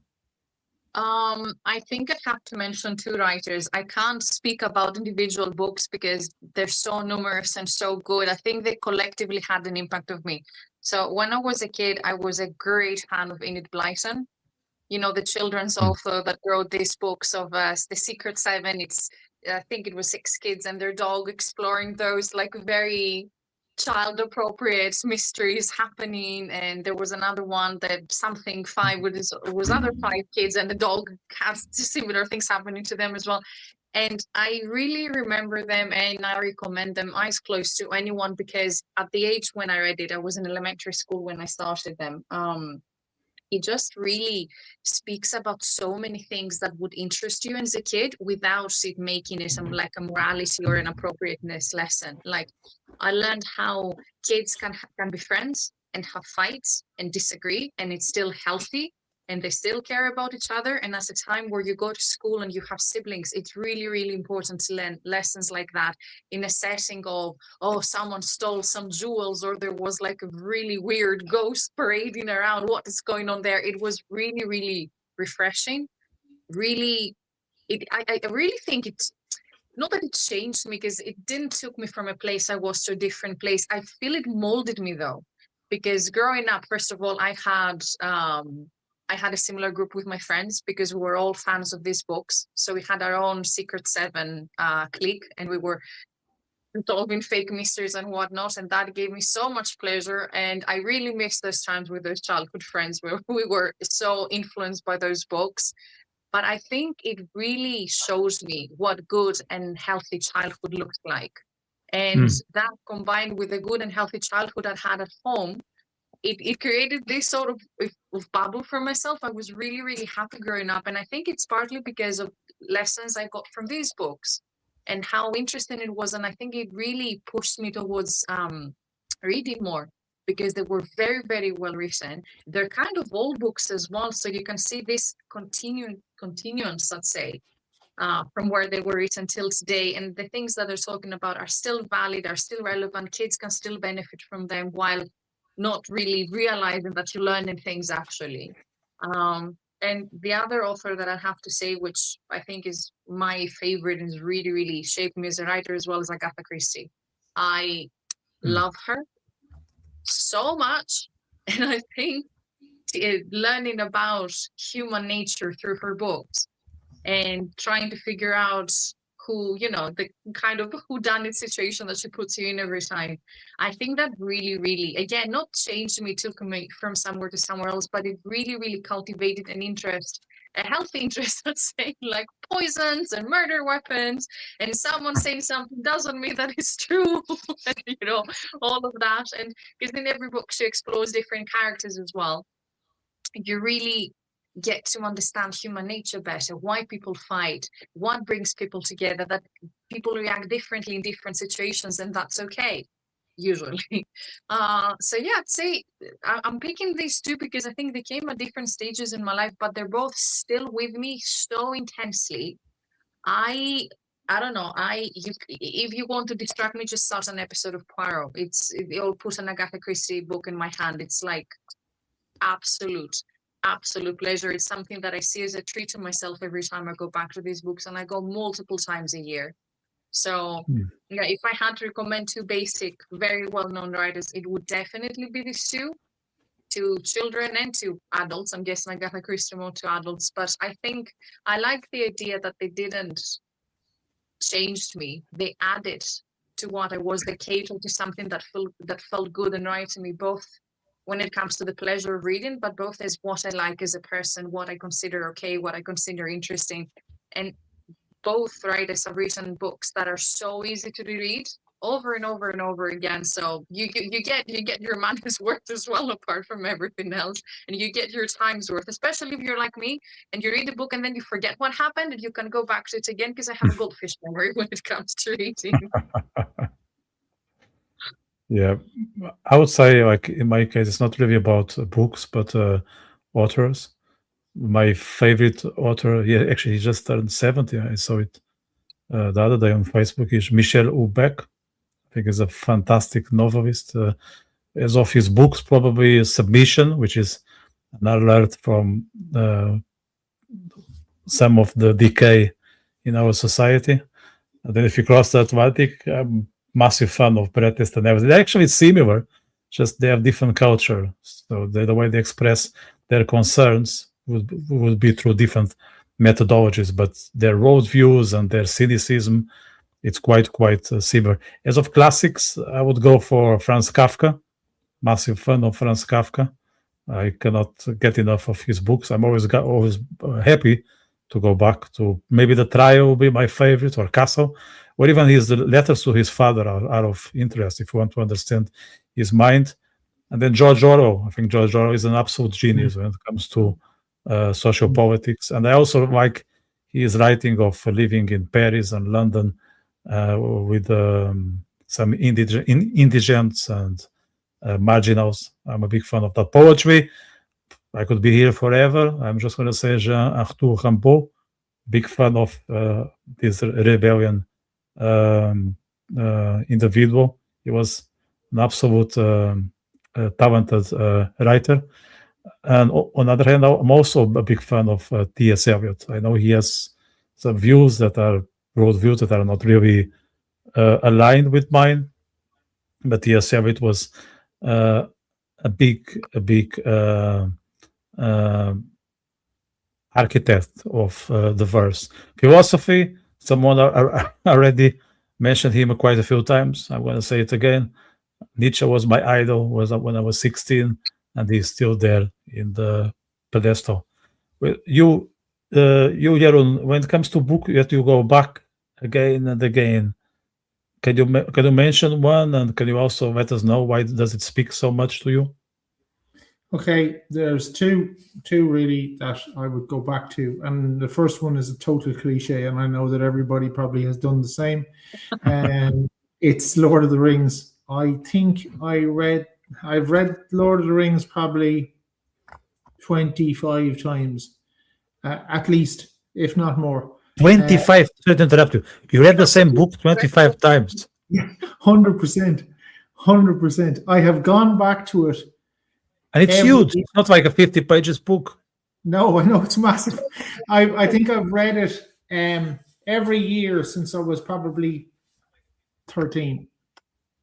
I think I have to mention two writers. I can't speak about individual books because they're so numerous and so good. I think they collectively had an impact on me. So when I was a kid, I was a great fan of Enid Blyton. You know, the children's author that wrote these books of The Secret Seven. I think it was 6 kids and their dog exploring those like very child appropriate mysteries happening. And there was another one that something 5 was other 5 kids and the dog has similar things happening to them as well. And I really remember them and I recommend them eyes closed to anyone, because at the age when I read it, I was in elementary school when I started them. It just really speaks about so many things that would interest you as a kid without it making it like a morality or an appropriateness lesson. Like, I learned how kids can be friends and have fights and disagree, and it's still healthy and they still care about each other. And as a time where you go to school and you have siblings, it's really, really important to learn lessons like that in a setting of, oh, someone stole some jewels, or there was like a really weird ghost parading around. What is going on there? It was really, really refreshing. Really, I really think it's not that it changed me, because it didn't took me from a place I was to a different place. I feel it molded me though, because growing up, first of all, I had a similar group with my friends because we were all fans of these books. So we had our own Secret Seven clique, and we were solving fake mysteries and whatnot. And that gave me so much pleasure. And I really miss those times with those childhood friends where we were so influenced by those books. But I think it really shows me what good and healthy childhood looks like. And that combined with the good and healthy childhood I had at home, it created this sort of bubble for myself. I was really, really happy growing up. And I think it's partly because of lessons I got from these books and how interesting it was. And I think it really pushed me towards reading more, because they were very, very well written. They're kind of old books as well. So you can see this continuance, let's say, from where they were written till today. And the things that they're talking about are still valid, are still relevant. Kids can still benefit from them while not really realizing that you're learning things actually. And the other author that I have to say, which I think is my favorite and is really, really shaped me as a writer as well, as Agatha Christie. I love her so much. And I think learning about human nature through her books and trying to figure out who, the kind of whodunit situation that she puts you in every time. I think that really, really, again, not changed me, took me from somewhere to somewhere else, but it really, really cultivated an interest, a healthy interest, let's say, like poisons and murder weapons, and someone saying something doesn't mean that it's true, all of that. And because in every book she explores different characters as well. You really get to understand human nature better, why people fight, what brings people together, that people react differently in different situations, and that's okay, usually. So yeah, I'd say I'm picking these two because I think they came at different stages in my life, but they're both still with me so intensely. I don't know. If you want to distract me, just start an episode of Poirot. You'll put an Agatha Christie book in my hand. It's like absolute pleasure. It's something that I see as a treat to myself every time I go back to these books, and I go multiple times a year. So yeah, if I had to recommend 2 basic, very well-known writers, it would definitely be these two to children and to adults. I'm guessing Agatha Christie more to adults, but I think I like the idea that they didn't change me. They added to what I was. They catered to something that felt good and right to me, both when it comes to the pleasure of reading, but both as what I like as a person, what I consider okay, what I consider interesting. And both writers have written books that are so easy to read over and over and over again. So you get your money's worth as well, apart from everything else, and you get your time's worth, especially if you're like me and you read a book and then you forget what happened and you can go back to it again, because I have a goldfish memory when it comes to reading. Yeah, I would say, like in my case, it's not really about books, but authors. My favorite author, actually, he just turned 70. I saw it the other day on Facebook. Is Michel Houellebecq. I think he's a fantastic novelist. As of his books, probably Submission, which is an alert from some of the decay in our society. And then if you cross the Atlantic, I'm massive fan of Bret Easton Evans. They're actually similar just they have different culture. So the way they express their concerns would be through different methodologies, but their worldviews and their cynicism, it's quite similar. As of classics, I would go for Franz Kafka. Massive fan of Franz Kafka. I cannot get enough of his books. I'm always happy to go back to, maybe The Trial will be my favorite, or Castle, or even his letters to his father are of interest if you want to understand his mind. And then George Orwell. I think George Orwell is an absolute genius when it comes to social politics. And I also like his writing of living in Paris and London with some indigents and marginals. I'm a big fan of that poetry. I could be here forever. I'm just going to say Jean Arthur Rimbaud, big fan of this rebellion individual. He was an absolute talented writer. And on the other hand, I'm also a big fan of T.S. Eliot. I know he has some views that are worldviews that are not really aligned with mine, but T.S. Eliot was a big architect of the verse. Philosophy, someone already mentioned him quite a few times. I'm going to say it again. Nietzsche was my idol when I was 16, and he's still there in the pedestal. You, Jeroen, when it comes to book that you go back again and again, can you mention one, and can you also let us know why does it speak so much to you? Okay, there's two really that I would go back to, and the first one is a total cliche, and I know that everybody probably has done the same. And it's Lord of the Rings. I think I've read Lord of the Rings probably 25 times, at least, if not more. 25. Sorry to interrupt you. You read the same book 25 times. Yeah, 100%. I have gone back to it. And it's huge. It's not like a 50 pages book. No, I know it's massive. I think I've read it every year since I was probably 13.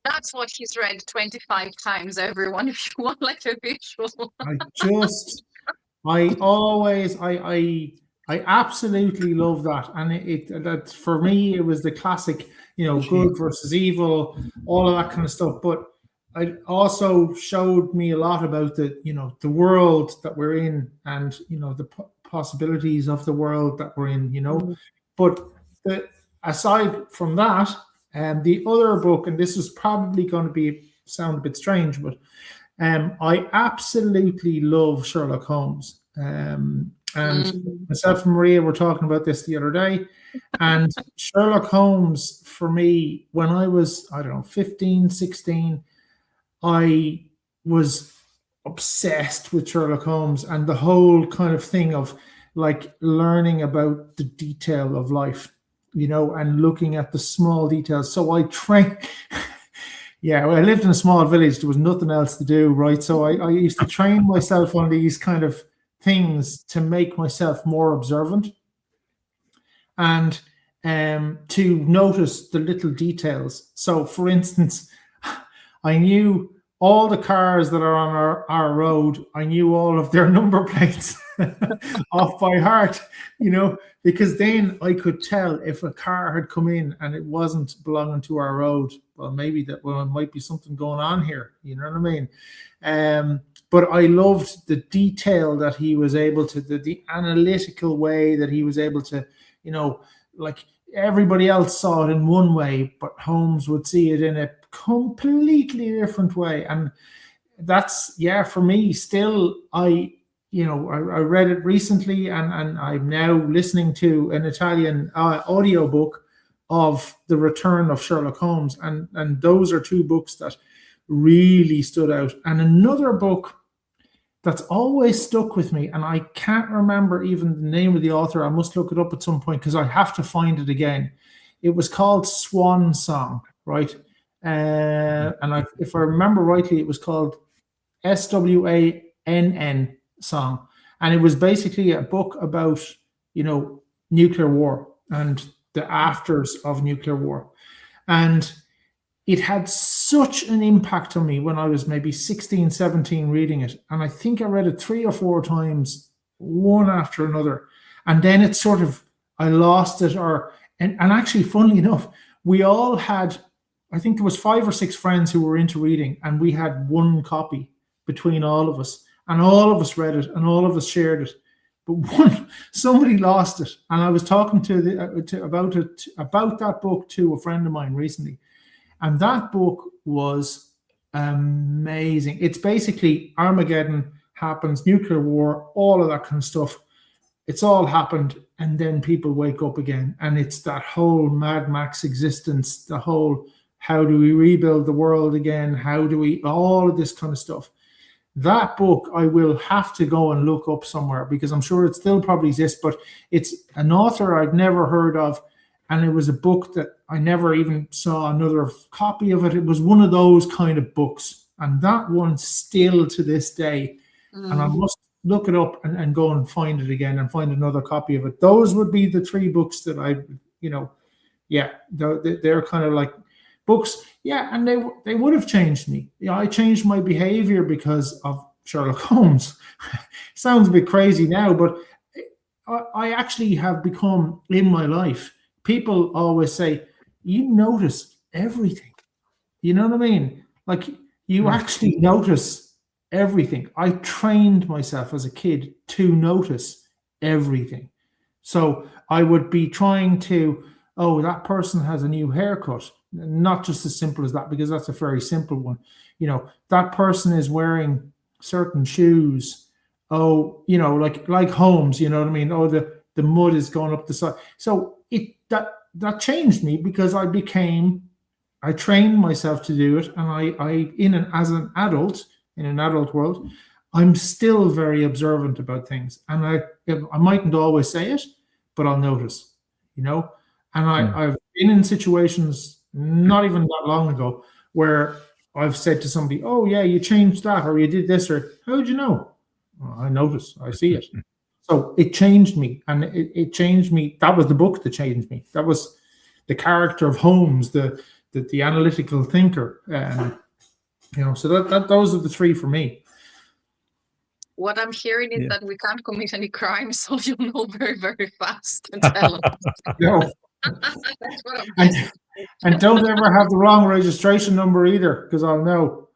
That's what he's read 25 times, everyone, if you want like a visual. I absolutely love that. And that for me, it was the classic, good versus evil, all of that kind of stuff. But it also showed me a lot about the world that we're in, and, the possibilities of the world that we're in, But aside from that, the other book, and this is probably going to sound a bit strange, but I absolutely love Sherlock Holmes. And myself and Maria were talking about this the other day. And Sherlock Holmes, for me, when I was, 15, 16, I was obsessed with Sherlock Holmes and the whole kind of thing of like learning about the detail of life, and looking at the small details. So I trained. I lived in a small village. There was nothing else to do, right? So I used to train myself on these kind of things to make myself more observant and to notice the little details. So, for instance, I knew all the cars that are on our road. I knew all of their number plates off by heart, because then I could tell if a car had come in and it wasn't belonging to our road. Well, maybe there might be something going on here. You know what I mean? But I loved the detail that he was able to, the analytical way that he was able to, like everybody else saw it in one way, but Holmes would see it in a completely different way. And that's, for me, still, I read it recently, and I'm now listening to an Italian audiobook of The Return of Sherlock Holmes. And those are two books that really stood out. And another book that's always stuck with me, and I can't remember even the name of the author. I must look it up at some point because I have to find it again. It was called Swan Song, right? And if I remember rightly, it was called SWANN Song. And it was basically a book about, nuclear war and the afters of nuclear war. And it had such an impact on me when I was maybe 16, 17 reading it. And I think I read it 3 or 4 times, one after another. And then it sort of, I lost it. And actually, funnily enough, we all had, I think there was 5 or 6 friends who were into reading, and we had one copy between all of us. And all of us read it, and all of us shared it. But somebody lost it. And I was talking about that book to a friend of mine recently. And that book was amazing. It's basically Armageddon happens, nuclear war, all of that kind of stuff. It's all happened, and then people wake up again. And it's that whole Mad Max existence, the whole, how do we rebuild the world again? How do we, all of this kind of stuff. That book I will have to go and look up somewhere, because I'm sure it still probably exists, but it's an author I'd never heard of. And it was a book that I never even saw another copy of it. It was one of those kind of books. And that one still to this day. And I must look it up and go and find it again and find another copy of it. Those would be the 3 books that I, they're kind of like books. Yeah, and they would have changed me. I changed my behavior because of Sherlock Holmes. Sounds a bit crazy now, but I actually have become, in my life, people always say, you notice everything. You know what I mean? Like, you actually notice everything. I trained myself as a kid to notice everything. So I would be trying to, that person has a new haircut. Not just as simple as that, because that's a very simple one. That person is wearing certain shoes. Like Holmes, you know what I mean? The mud is going up the side. So that changed me, because I trained myself to do it. And as an adult, in an adult world, I'm still very observant about things. And I mightn't always say it, but I'll notice, And I've been in situations not even that long ago where I've said to somebody, oh yeah, you changed that, or you did this, or how did you know? Well, I notice, I see it. So it changed me, and it changed me. That was the book that changed me. That was the character of Holmes, the analytical thinker. So those are the 3 for me. What I'm hearing is that we can't commit any crimes, so you'll know very, very fast and tell us. No. That's what I'm saying. And don't ever have the wrong registration number either, because I'll know.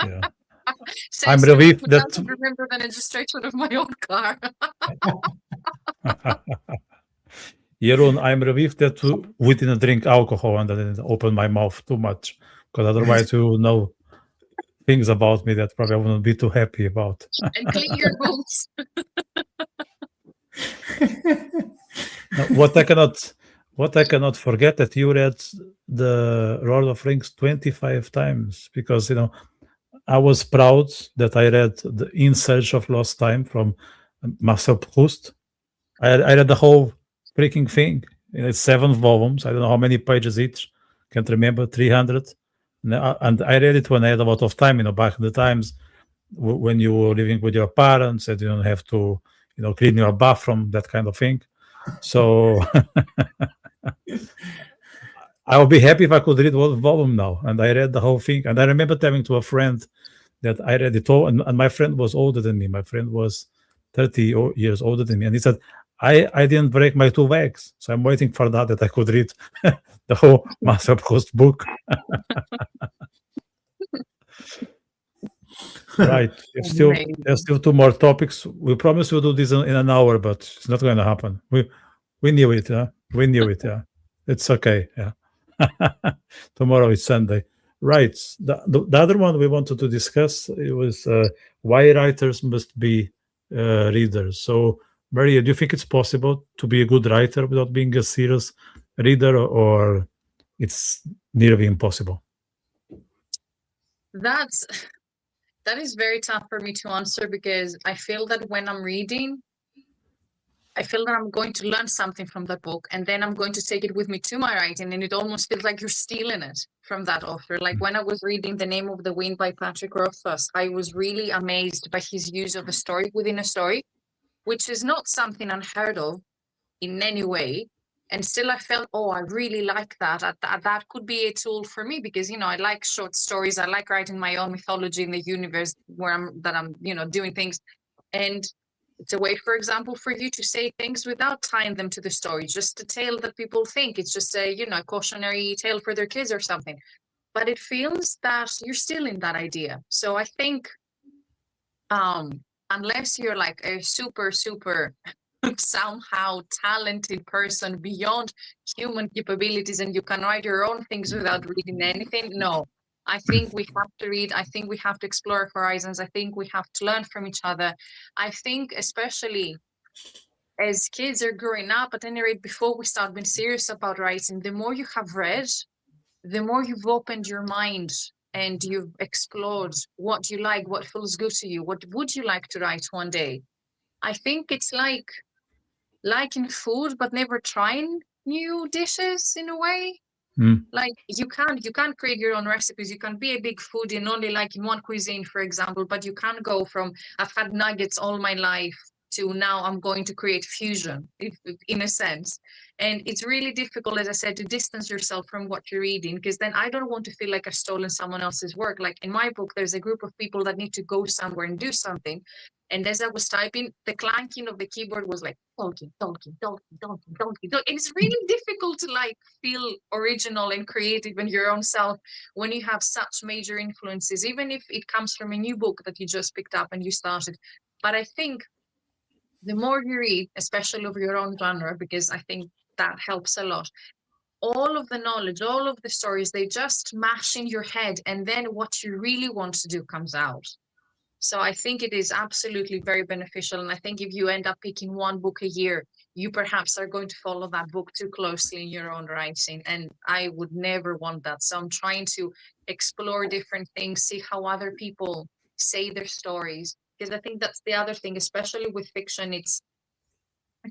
Yeah. I'm relieved that I remember the registration of my own car. Jeroen, I'm relieved that we didn't drink alcohol and I didn't open my mouth too much, because otherwise you know things about me that probably I wouldn't be too happy about. And clean your boots. Now, what I cannot forget, that you read the Lord of Rings 25 times, because I was proud that I read the In Search of Lost Time from Marcel Proust. I read the whole freaking thing. It's 7 volumes. I don't know how many pages each. Can't remember, 300. And I read it when I had a lot of time. Back in the times when you were living with your parents, and you don't have to, clean your bathroom, that kind of thing. So I would be happy if I could read one volume now. And I read the whole thing. And I remember telling to a friend that I read it all. And my friend was older than me. My friend was 30 years older than me. And he said, I didn't break my 2 legs. So I'm waiting for that I could read the whole Marcel Proust book. Right. There's still 2 more topics. We promise we'll do this in an hour, but it's not going to happen. We knew it. We knew it. Yeah. It's okay. Yeah. Tomorrow is Sunday. Right. The other one we wanted to discuss, it was why writers must be readers. So, Maria, do you think it's possible to be a good writer without being a serious reader, or it's nearly impossible? That is very tough for me to answer, because I feel that when I'm reading, I feel that I'm going to learn something from that book, and then I'm going to take it with me to my writing, and it almost feels like you're stealing it from that author. Like when I was reading The Name of the Wind by Patrick Rothfuss, I was really amazed by his use of a story within a story, which is not something unheard of in any way. And still I felt, oh, I really like that. That could be a tool for me because, you know, I like short stories. I like writing my own mythology in the universe where I'm, you know, doing things. And it's a way, for example, for you to say things without tying them to the story, just a tale that people think it's just a, you know, a cautionary tale for their kids or something. But it feels that you're still in that idea. So I think unless you're like a super somehow talented person beyond human capabilities and you can write your own things without reading anything, no. I think we have to read. I think we have to explore horizons. I think we have to learn from each other. I think especially as kids are growing up, at any rate, before we start being serious about writing, the more you have read, the more you've opened your mind and you've explored what you like, what feels good to you, what would you like to write one day. I think it's like liking food but never trying new dishes in a way. Like you can't create your own recipes. You can be a big foodie and only like in one cuisine, for example, but you can't go from I've had nuggets all my life to now I'm going to create fusion, in a sense. And it's really difficult, as I said, to distance yourself from what you're reading, because then I don't want to feel like I've stolen someone else's work. Like in my book, there's a group of people that need to go somewhere and do something. And as I was typing, the clanking of the keyboard was like, Tolkien. And it's really difficult to like feel original and creative in your own self when you have such major influences, even if it comes from a new book that you just picked up and you started. But I think the more you read, especially of your own genre, because I think that helps a lot, all of the knowledge, all of the stories, they just mash in your head, and then what you really want to do comes out. So I think it is absolutely very beneficial. And I think if you end up picking one book a year, you perhaps are going to follow that book too closely in your own writing. And I would never want that. So I'm trying to explore different things, see how other people say their stories. Because I think that's the other thing, especially with fiction, it's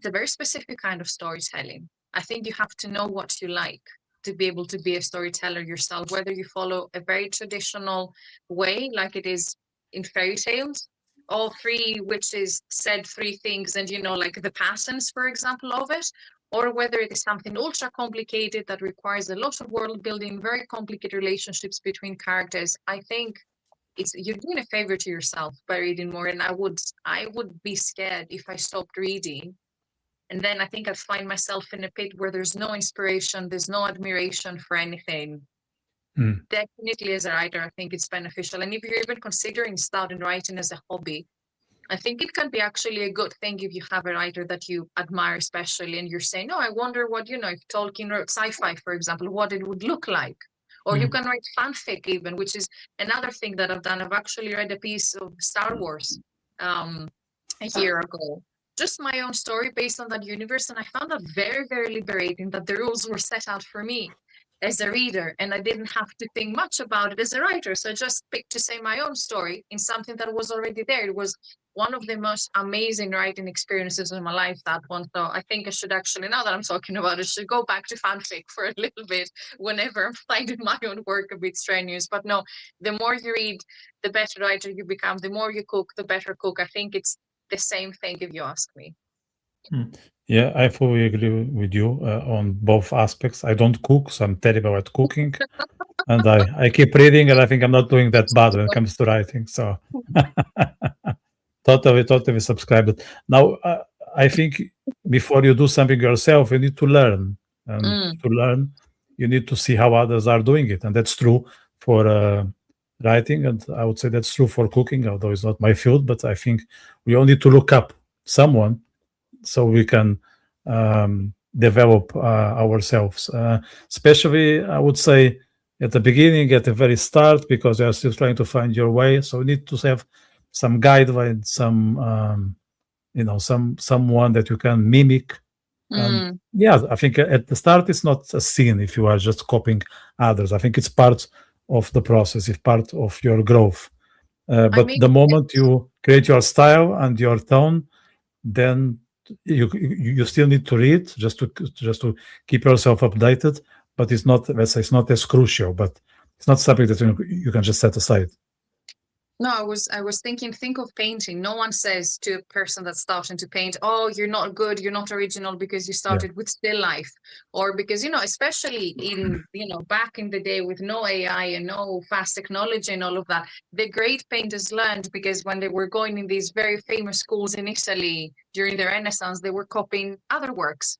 a very specific kind of storytelling. I think you have to know what you like to be able to be a storyteller yourself, whether you follow a very traditional way, like it is in fairy tales, all three witches said three things and, you know, like the patterns, for example, of it, or whether it is something ultra complicated that requires a lot of world building, very complicated relationships between characters. I think you're doing a favor to yourself by reading more. And I would be scared if I stopped reading. And then I think I'd find myself in a pit where there's no inspiration, there's no admiration for anything. Definitely as a writer, I think it's beneficial. And if you're even considering starting writing as a hobby, I think it can be actually a good thing if you have a writer that you admire especially, and you're saying, oh, I wonder what, you know, if Tolkien wrote sci-fi, for example, what it would look like. Or you can write fanfic even, which is another thing that I've done. I've actually read a piece of Star Wars a year ago. Just my own story based on that universe. And I found that very, very liberating, that the rules were set out for me as a reader, and I didn't have to think much about it as a writer. So I just picked to say my own story in something that was already there. It was one of the most amazing writing experiences in my life, that one. So I think I should actually, now that I'm talking about it, should go back to fanfic for a little bit whenever I'm finding my own work a bit strenuous. But no, the more you read, the better writer you become. The more you cook, the better cook. I think it's the same thing if you ask me. Yeah, I fully agree with you on both aspects. I don't cook, so I'm terrible at cooking. And I keep reading, and I think I'm not doing that bad when it comes to writing. So totally subscribed. Now, I think before you do something yourself, you need to learn. And to learn, you need to see how others are doing it. And that's true for writing. And I would say that's true for cooking, although it's not my field. But I think we all need to look up someone so we can develop ourselves. Especially, I would say, at the beginning, at the very start, because you are still trying to find your way. So you need to have some guideline, some someone that you can mimic. Yeah, I think at the start it's not a sin if you are just copying others. I think it's part of the process, it's part of your growth. But the moment you create your style and your tone, then you still need to read just to keep yourself updated. But it's not, let's say, it's not as crucial. But it's not something that you can just set aside. No, I was thinking, think of painting. No one says to a person that's starting to paint, oh, you're not good, you're not original because you started with still life. Or because, especially in, back in the day with no AI and no fast technology and all of that, the great painters learned because when they were going in these very famous schools in Italy during the Renaissance, they were copying other works.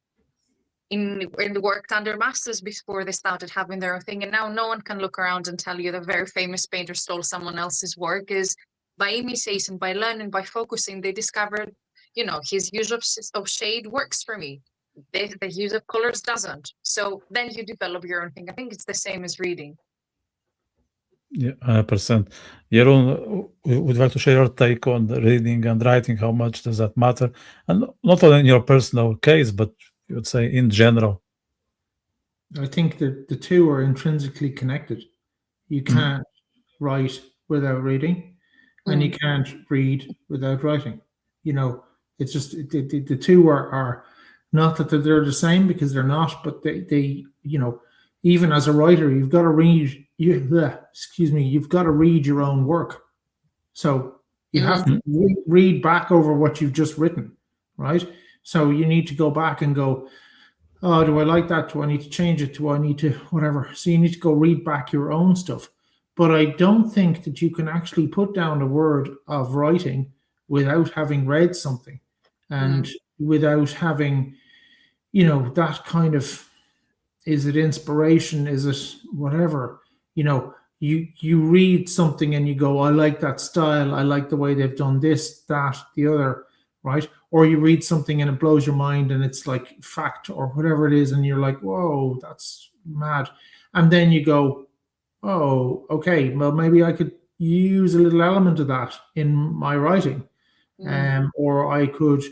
In the worked under masters before they started having their own thing, and now no one can look around and tell you the very famous painter stole someone else's work. Is by imitating, by learning, by focusing, they discovered, his use of shade works for me. The use of colors doesn't. So then you develop your own thing. I think it's the same as reading. Yeah, 100%. Jeroen, would you like to share your take on the reading and writing? How much does that matter? And not only in your personal case, but you would say in general. I think that the two are intrinsically connected. You can't write without reading, and you can't read without writing. It's just the two are not that they're the same, because they're not, but they even as a writer, you've got to read. You've got to read your own work. So you have to read back over what you've just written, right? So you need to go back and go, oh, do I like that? Do I need to change it? Do I need to whatever? So you need to go read back your own stuff. But I don't think that you can actually put down a word of writing without having read something and without having, that kind of, is it inspiration? Is it whatever? You read something and you go, I like that style. I like the way they've done this, that, the other, right? Or you read something and it blows your mind and it's like fact or whatever it is. And you're like, whoa, that's mad. And then you go, oh, okay, well, maybe I could use a little element of that in my writing. Or I could,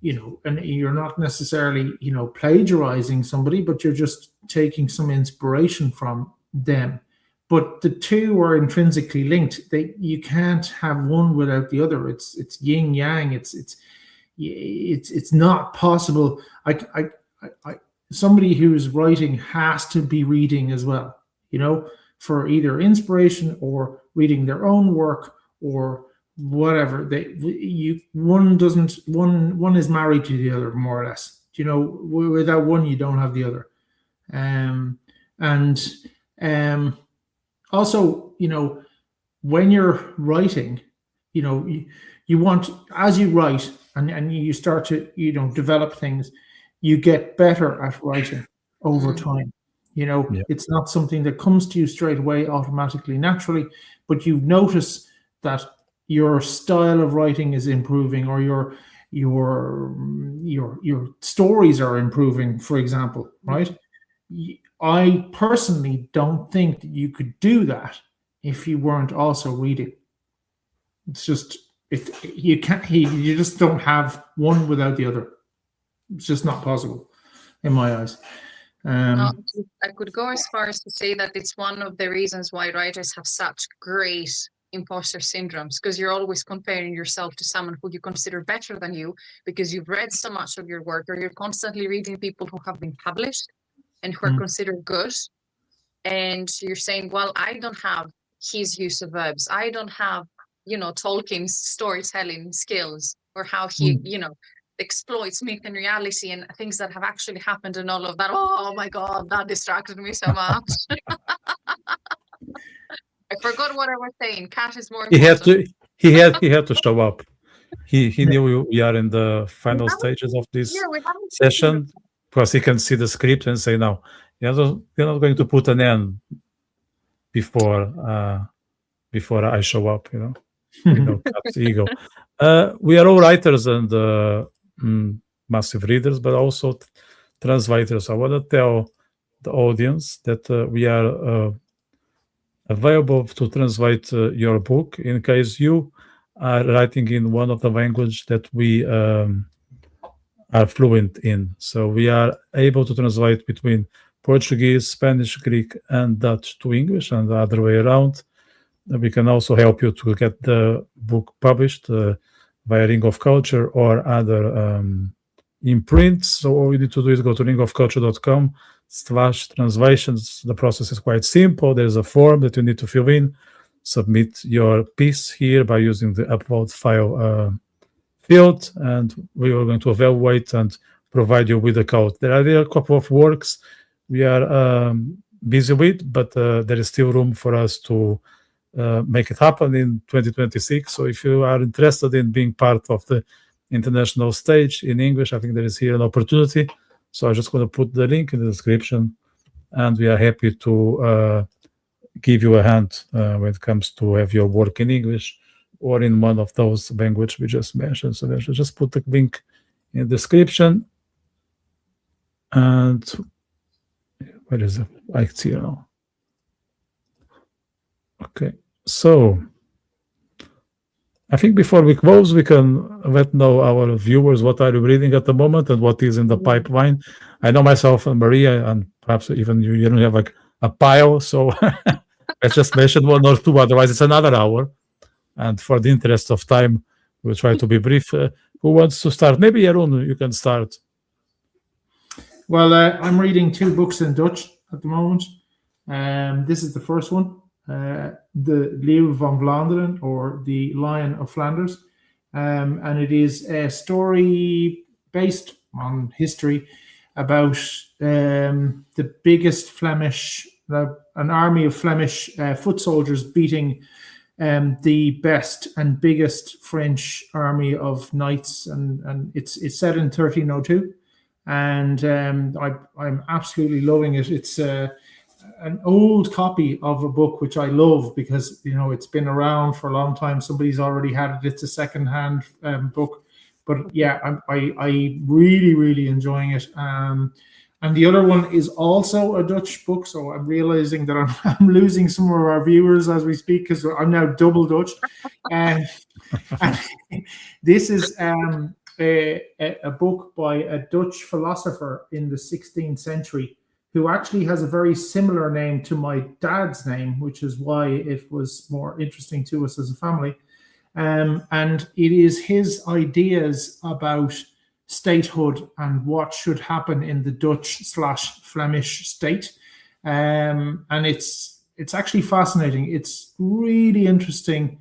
and you're not necessarily, plagiarizing somebody, but you're just taking some inspiration from them. But the two are intrinsically linked. You can't have one without the other. It's yin yang. It's not possible. Somebody who's writing has to be reading as well, for either inspiration or reading their own work or whatever. One is married to the other, more or less. Without one, you don't have the other. Also, when you're writing, you want, as you write and you start to, develop things, you get better at writing over time. It's not something that comes to you straight away, automatically, naturally, but you notice that your style of writing is improving, or your stories are improving, for example, right? I personally don't think that you could do that if you weren't also reading. It's just, you just don't have one without the other. It's just not possible in my eyes. I could go as far as to say that it's one of the reasons why writers have such great imposter syndromes, because you're always comparing yourself to someone who you consider better than you, because you've read so much of your work, or you're constantly reading people who have been published and who are considered good. And you're saying, well, I don't have his use of verbs. I don't have, Tolkien's storytelling skills, or how he, exploits myth and reality and things that have actually happened and all of that. Oh my God, that distracted me so much. I forgot what I was saying. Cat is more important. He had to show up. He knew we are in the final stages of this session, because he can see the script and say, no, you're not going to put an end before I show up, Cat's ego. We are all writers and massive readers, but also translators. I want to tell the audience that we are available to translate your book in case you are writing in one of the language that we are fluent in. So we are able to translate between Portuguese, Spanish, Greek, and Dutch to English, and the other way around. We can also help you to get the book published via Ring of Culture or other imprints. So all you need to do is go to ringofculture.com/translations. The process is quite simple. There's a form that you need to fill in. submit your piece here by using the upload file field, and we are going to evaluate and provide you with the code. There are a couple of works we are busy with, but there is still room for us to make it happen in 2026. So if you are interested in being part of the international stage in English, I think there is here an opportunity. So I'm just going to put the link in the description, and we are happy to give you a hand when it comes to have your work in English or in one of those languages we just mentioned. So let's just put the link in the description. And where is it? It's here now. Okay, so I think before we close, we can let know our viewers what are you reading at the moment and what is in the pipeline. I know myself and Maria, and perhaps even you don't have like a pile, so let's just mention one or two, otherwise it's another hour. And for the interest of time, we'll try to be brief. Who wants to start? Maybe Jeroen, you can start. Well, I'm reading 2 books in Dutch at the moment. This is the first one, The Leeuw van Vlaanderen, or The Lion of Flanders. And it is a story based on history about the biggest Flemish, an army of Flemish foot soldiers beating the best and biggest French army of knights. And it's set in 1302. And I'm absolutely loving it. It's an old copy of a book which I love because it's been around for a long time. Somebody's already had it. It's a secondhand book, but yeah, I really enjoying it. And the other one is also a Dutch book, so I'm realizing that I'm losing some of our viewers as we speak because I'm now double Dutch. And this is a book by a Dutch philosopher in the 16th century who actually has a very similar name to my dad's name, which is why it was more interesting to us as a family. And it is his ideas about statehood and what should happen in the Dutch/Flemish state. And it's actually fascinating. It's really interesting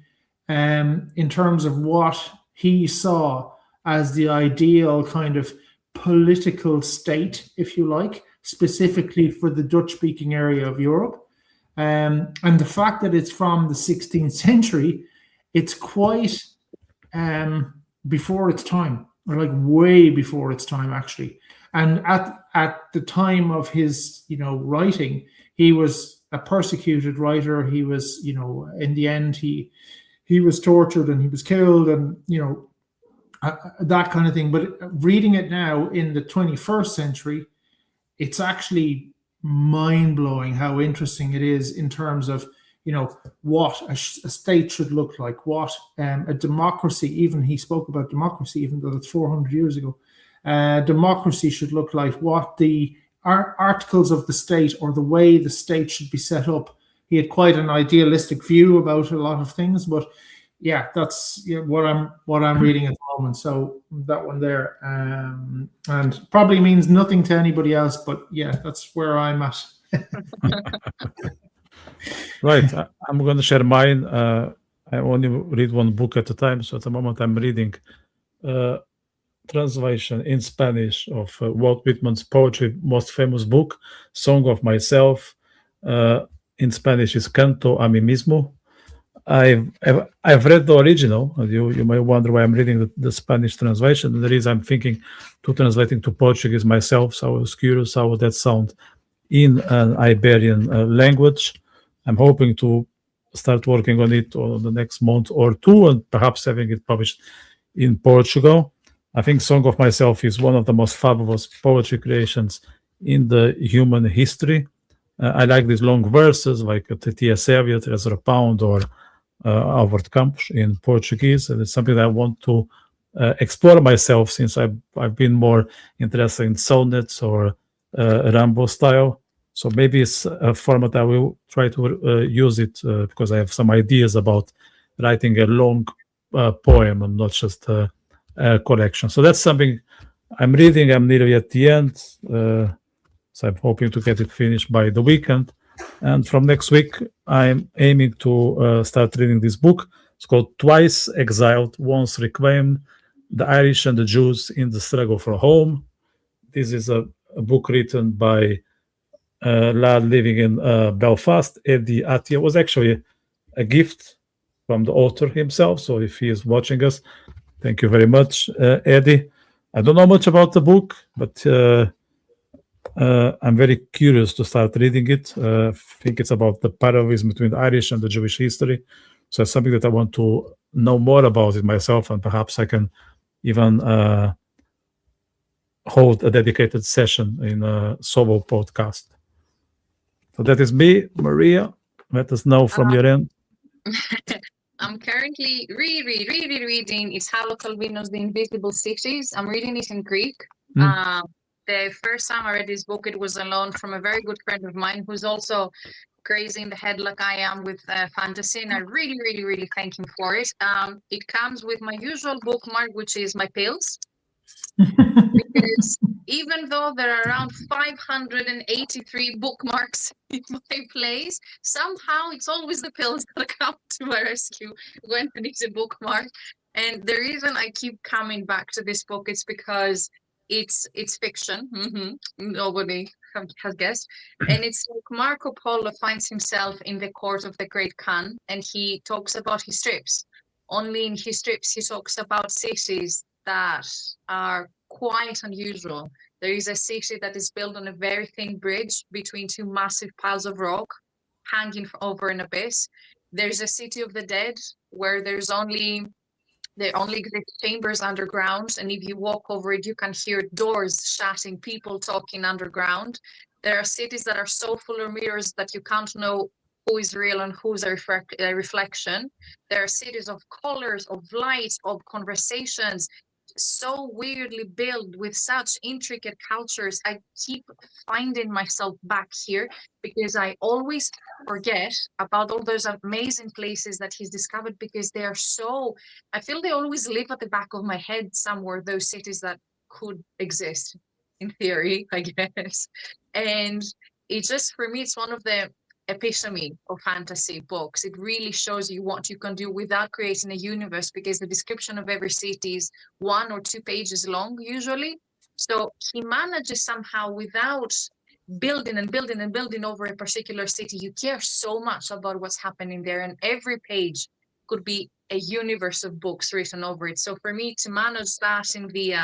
in terms of what he saw as the ideal kind of political state, if you like, specifically for the Dutch-speaking area of Europe. And the fact that it's from the 16th century, it's quite before its time, or like way before its time, actually. And at the time of his, writing, he was a persecuted writer. He was, in the end, he was tortured and he was killed, and that kind of thing. But reading it now in the 21st century, it's actually mind-blowing how interesting it is in terms of, what a state should look like, what a democracy, even he spoke about democracy, even though it's 400 years ago, democracy should look like, what the articles of the state or the way the state should be set up. He had quite an idealistic view about a lot of things, but yeah, that's what I'm reading at the moment. So that one there, and probably means nothing to anybody else, but yeah, that's where I'm at. Right, I'm going to share mine. I only read one book at a time, so at the moment I'm reading translation in Spanish of Walt Whitman's poetry, most famous book, Song of Myself. In Spanish is Canto a mí mismo. I've read the original. You may wonder why I'm reading the Spanish translation. The reason I'm thinking to translate into Portuguese myself, so I was curious how would that sound in an Iberian language. I'm hoping to start working on it on the next month or two, and perhaps having it published in Portugal. I think Song of Myself is one of the most fabulous poetry creations in the human history. I like these long verses like T.S. Eliot, Ezra Pound, or Albert Campos in Portuguese, and it's something that I want to explore myself, since I've been more interested in sonnets or Rambo style. So maybe it's a format I will try to use it because I have some ideas about writing a long poem and not just a collection. So that's something I'm reading. I'm nearly at the end, so I'm hoping to get it finished by the weekend. And from next week, I'm aiming to start reading this book. It's called Twice Exiled, Once Reclaimed, The Irish and the Jews in the Struggle for Home. This is a book written by a lad living in Belfast. Eddie Attia was actually a gift from the author himself. So if he is watching us, thank you very much, Eddie. I don't know much about the book, but I'm very curious to start reading it. I think it's about the parallelism between the Irish and the Jewish history. So it's something that I want to know more about it myself, and perhaps I can even hold a dedicated session in a solo podcast. So that is me. Maria, let us know from your end. I'm currently reading Italo Calvino's The Invisible Cities. I'm reading it in Greek. The first time I read this book, it was a loan from a very good friend of mine who's also crazy in the head like I am with fantasy, and I really thank him for it. It comes with my usual bookmark, which is my pills. Because even though there are around 583 bookmarks in my place, somehow it's always the pills that come to my rescue when I need a bookmark. And the reason I keep coming back to this book is because it's fiction. Nobody has guessed. And it's like Marco Polo finds himself in the court of the great Khan, and he talks about his trips. Only in his trips he talks about cities that are quite unusual. There is a city that is built on a very thin bridge between two massive piles of rock hanging over an abyss. There's a city of the dead where there only exist chambers underground, and if you walk over it, you can hear doors shutting, people talking underground. There are cities that are so full of mirrors that you can't know who is real and who's a reflection. There are cities of colors, of light, of conversations, so weirdly built with such intricate cultures. I keep finding myself back here because I always forget about all those amazing places that he's discovered, because they are so, I feel they always live at the back of my head somewhere, those cities that could exist in theory, I guess. And it just, for me, it's one of the epitome of fantasy books. It really shows you what you can do without creating a universe, because the description of every city is 1 or 2 pages long usually. So he manages somehow, without building and building and building over a particular city, you care so much about what's happening there, and every page could be a universe of books written over it. So for me to manage that in the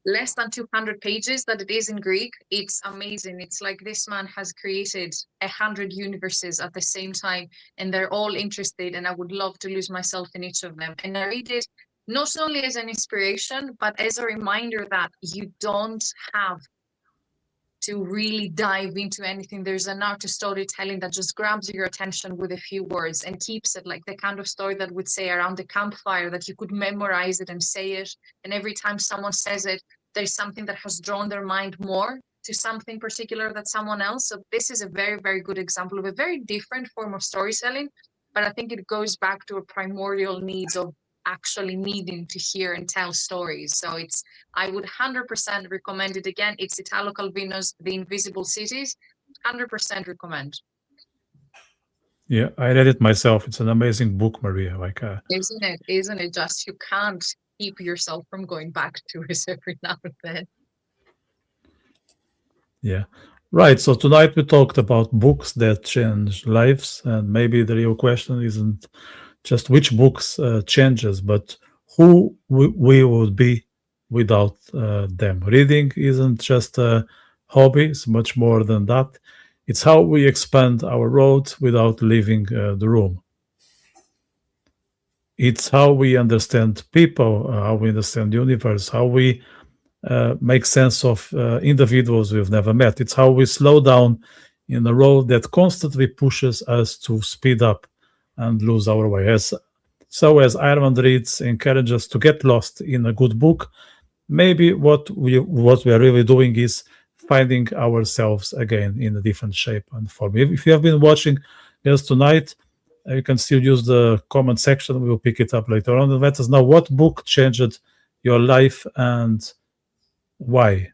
less than 200 pages that it is in Greek, it's amazing. It's like this man has created 100 universes at the same time, and they're all interested, and I would love to lose myself in each of them. And I read it not only as an inspiration, but as a reminder that you don't have to really dive into anything. There's an art to storytelling that just grabs your attention with a few words and keeps it, like the kind of story that would say around the campfire, that you could memorize it and say it, and every time someone says it, there's something that has drawn their mind more to something particular that someone else. So this is a very, very good example of a very different form of storytelling, but I think it goes back to a primordial needs of actually needing to hear and tell stories. So it's, I would 100% recommend it. Again, it's Italo Calvino's The Invisible Cities. 100% recommend. Yeah, I read it myself. It's an amazing book, Maria. Like, isn't it? Just, you can't keep yourself from going back to it every now and then. Yeah, right. So tonight we talked about books that change lives, and maybe the real question isn't just which books changes, but who we would be without them. Reading isn't just a hobby; it's much more than that. It's how we expand our road without leaving the room. It's how we understand people, how we understand the universe, how we make sense of individuals we've never met. It's how we slow down in a road that constantly pushes us to speed up and lose our way. So as Ireland reads encourages us to get lost in a good book, maybe what we are really doing is finding ourselves again in a different shape and form. If you have been watching us tonight, you can still use the comment section. We'll pick it up later on and let us know what book changed your life and why.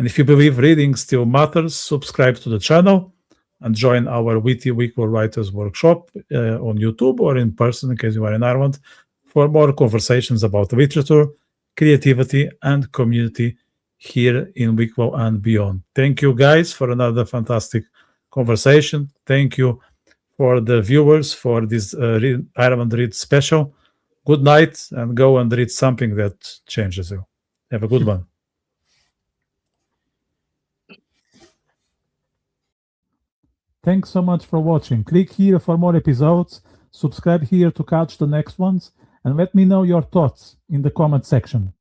And if you believe reading still matters, subscribe to the channel and join our Witty Wicklow Writers Workshop on YouTube or in person in case you are in Ireland for more conversations about literature, creativity, and community here in Wicklow and beyond. Thank you guys for another fantastic conversation. Thank you for the viewers for this Ireland Read special. Good night, and go and read something that changes you. Have a good one. Thanks so much for watching. Click here for more episodes, subscribe here to catch the next ones, and let me know your thoughts in the comment section.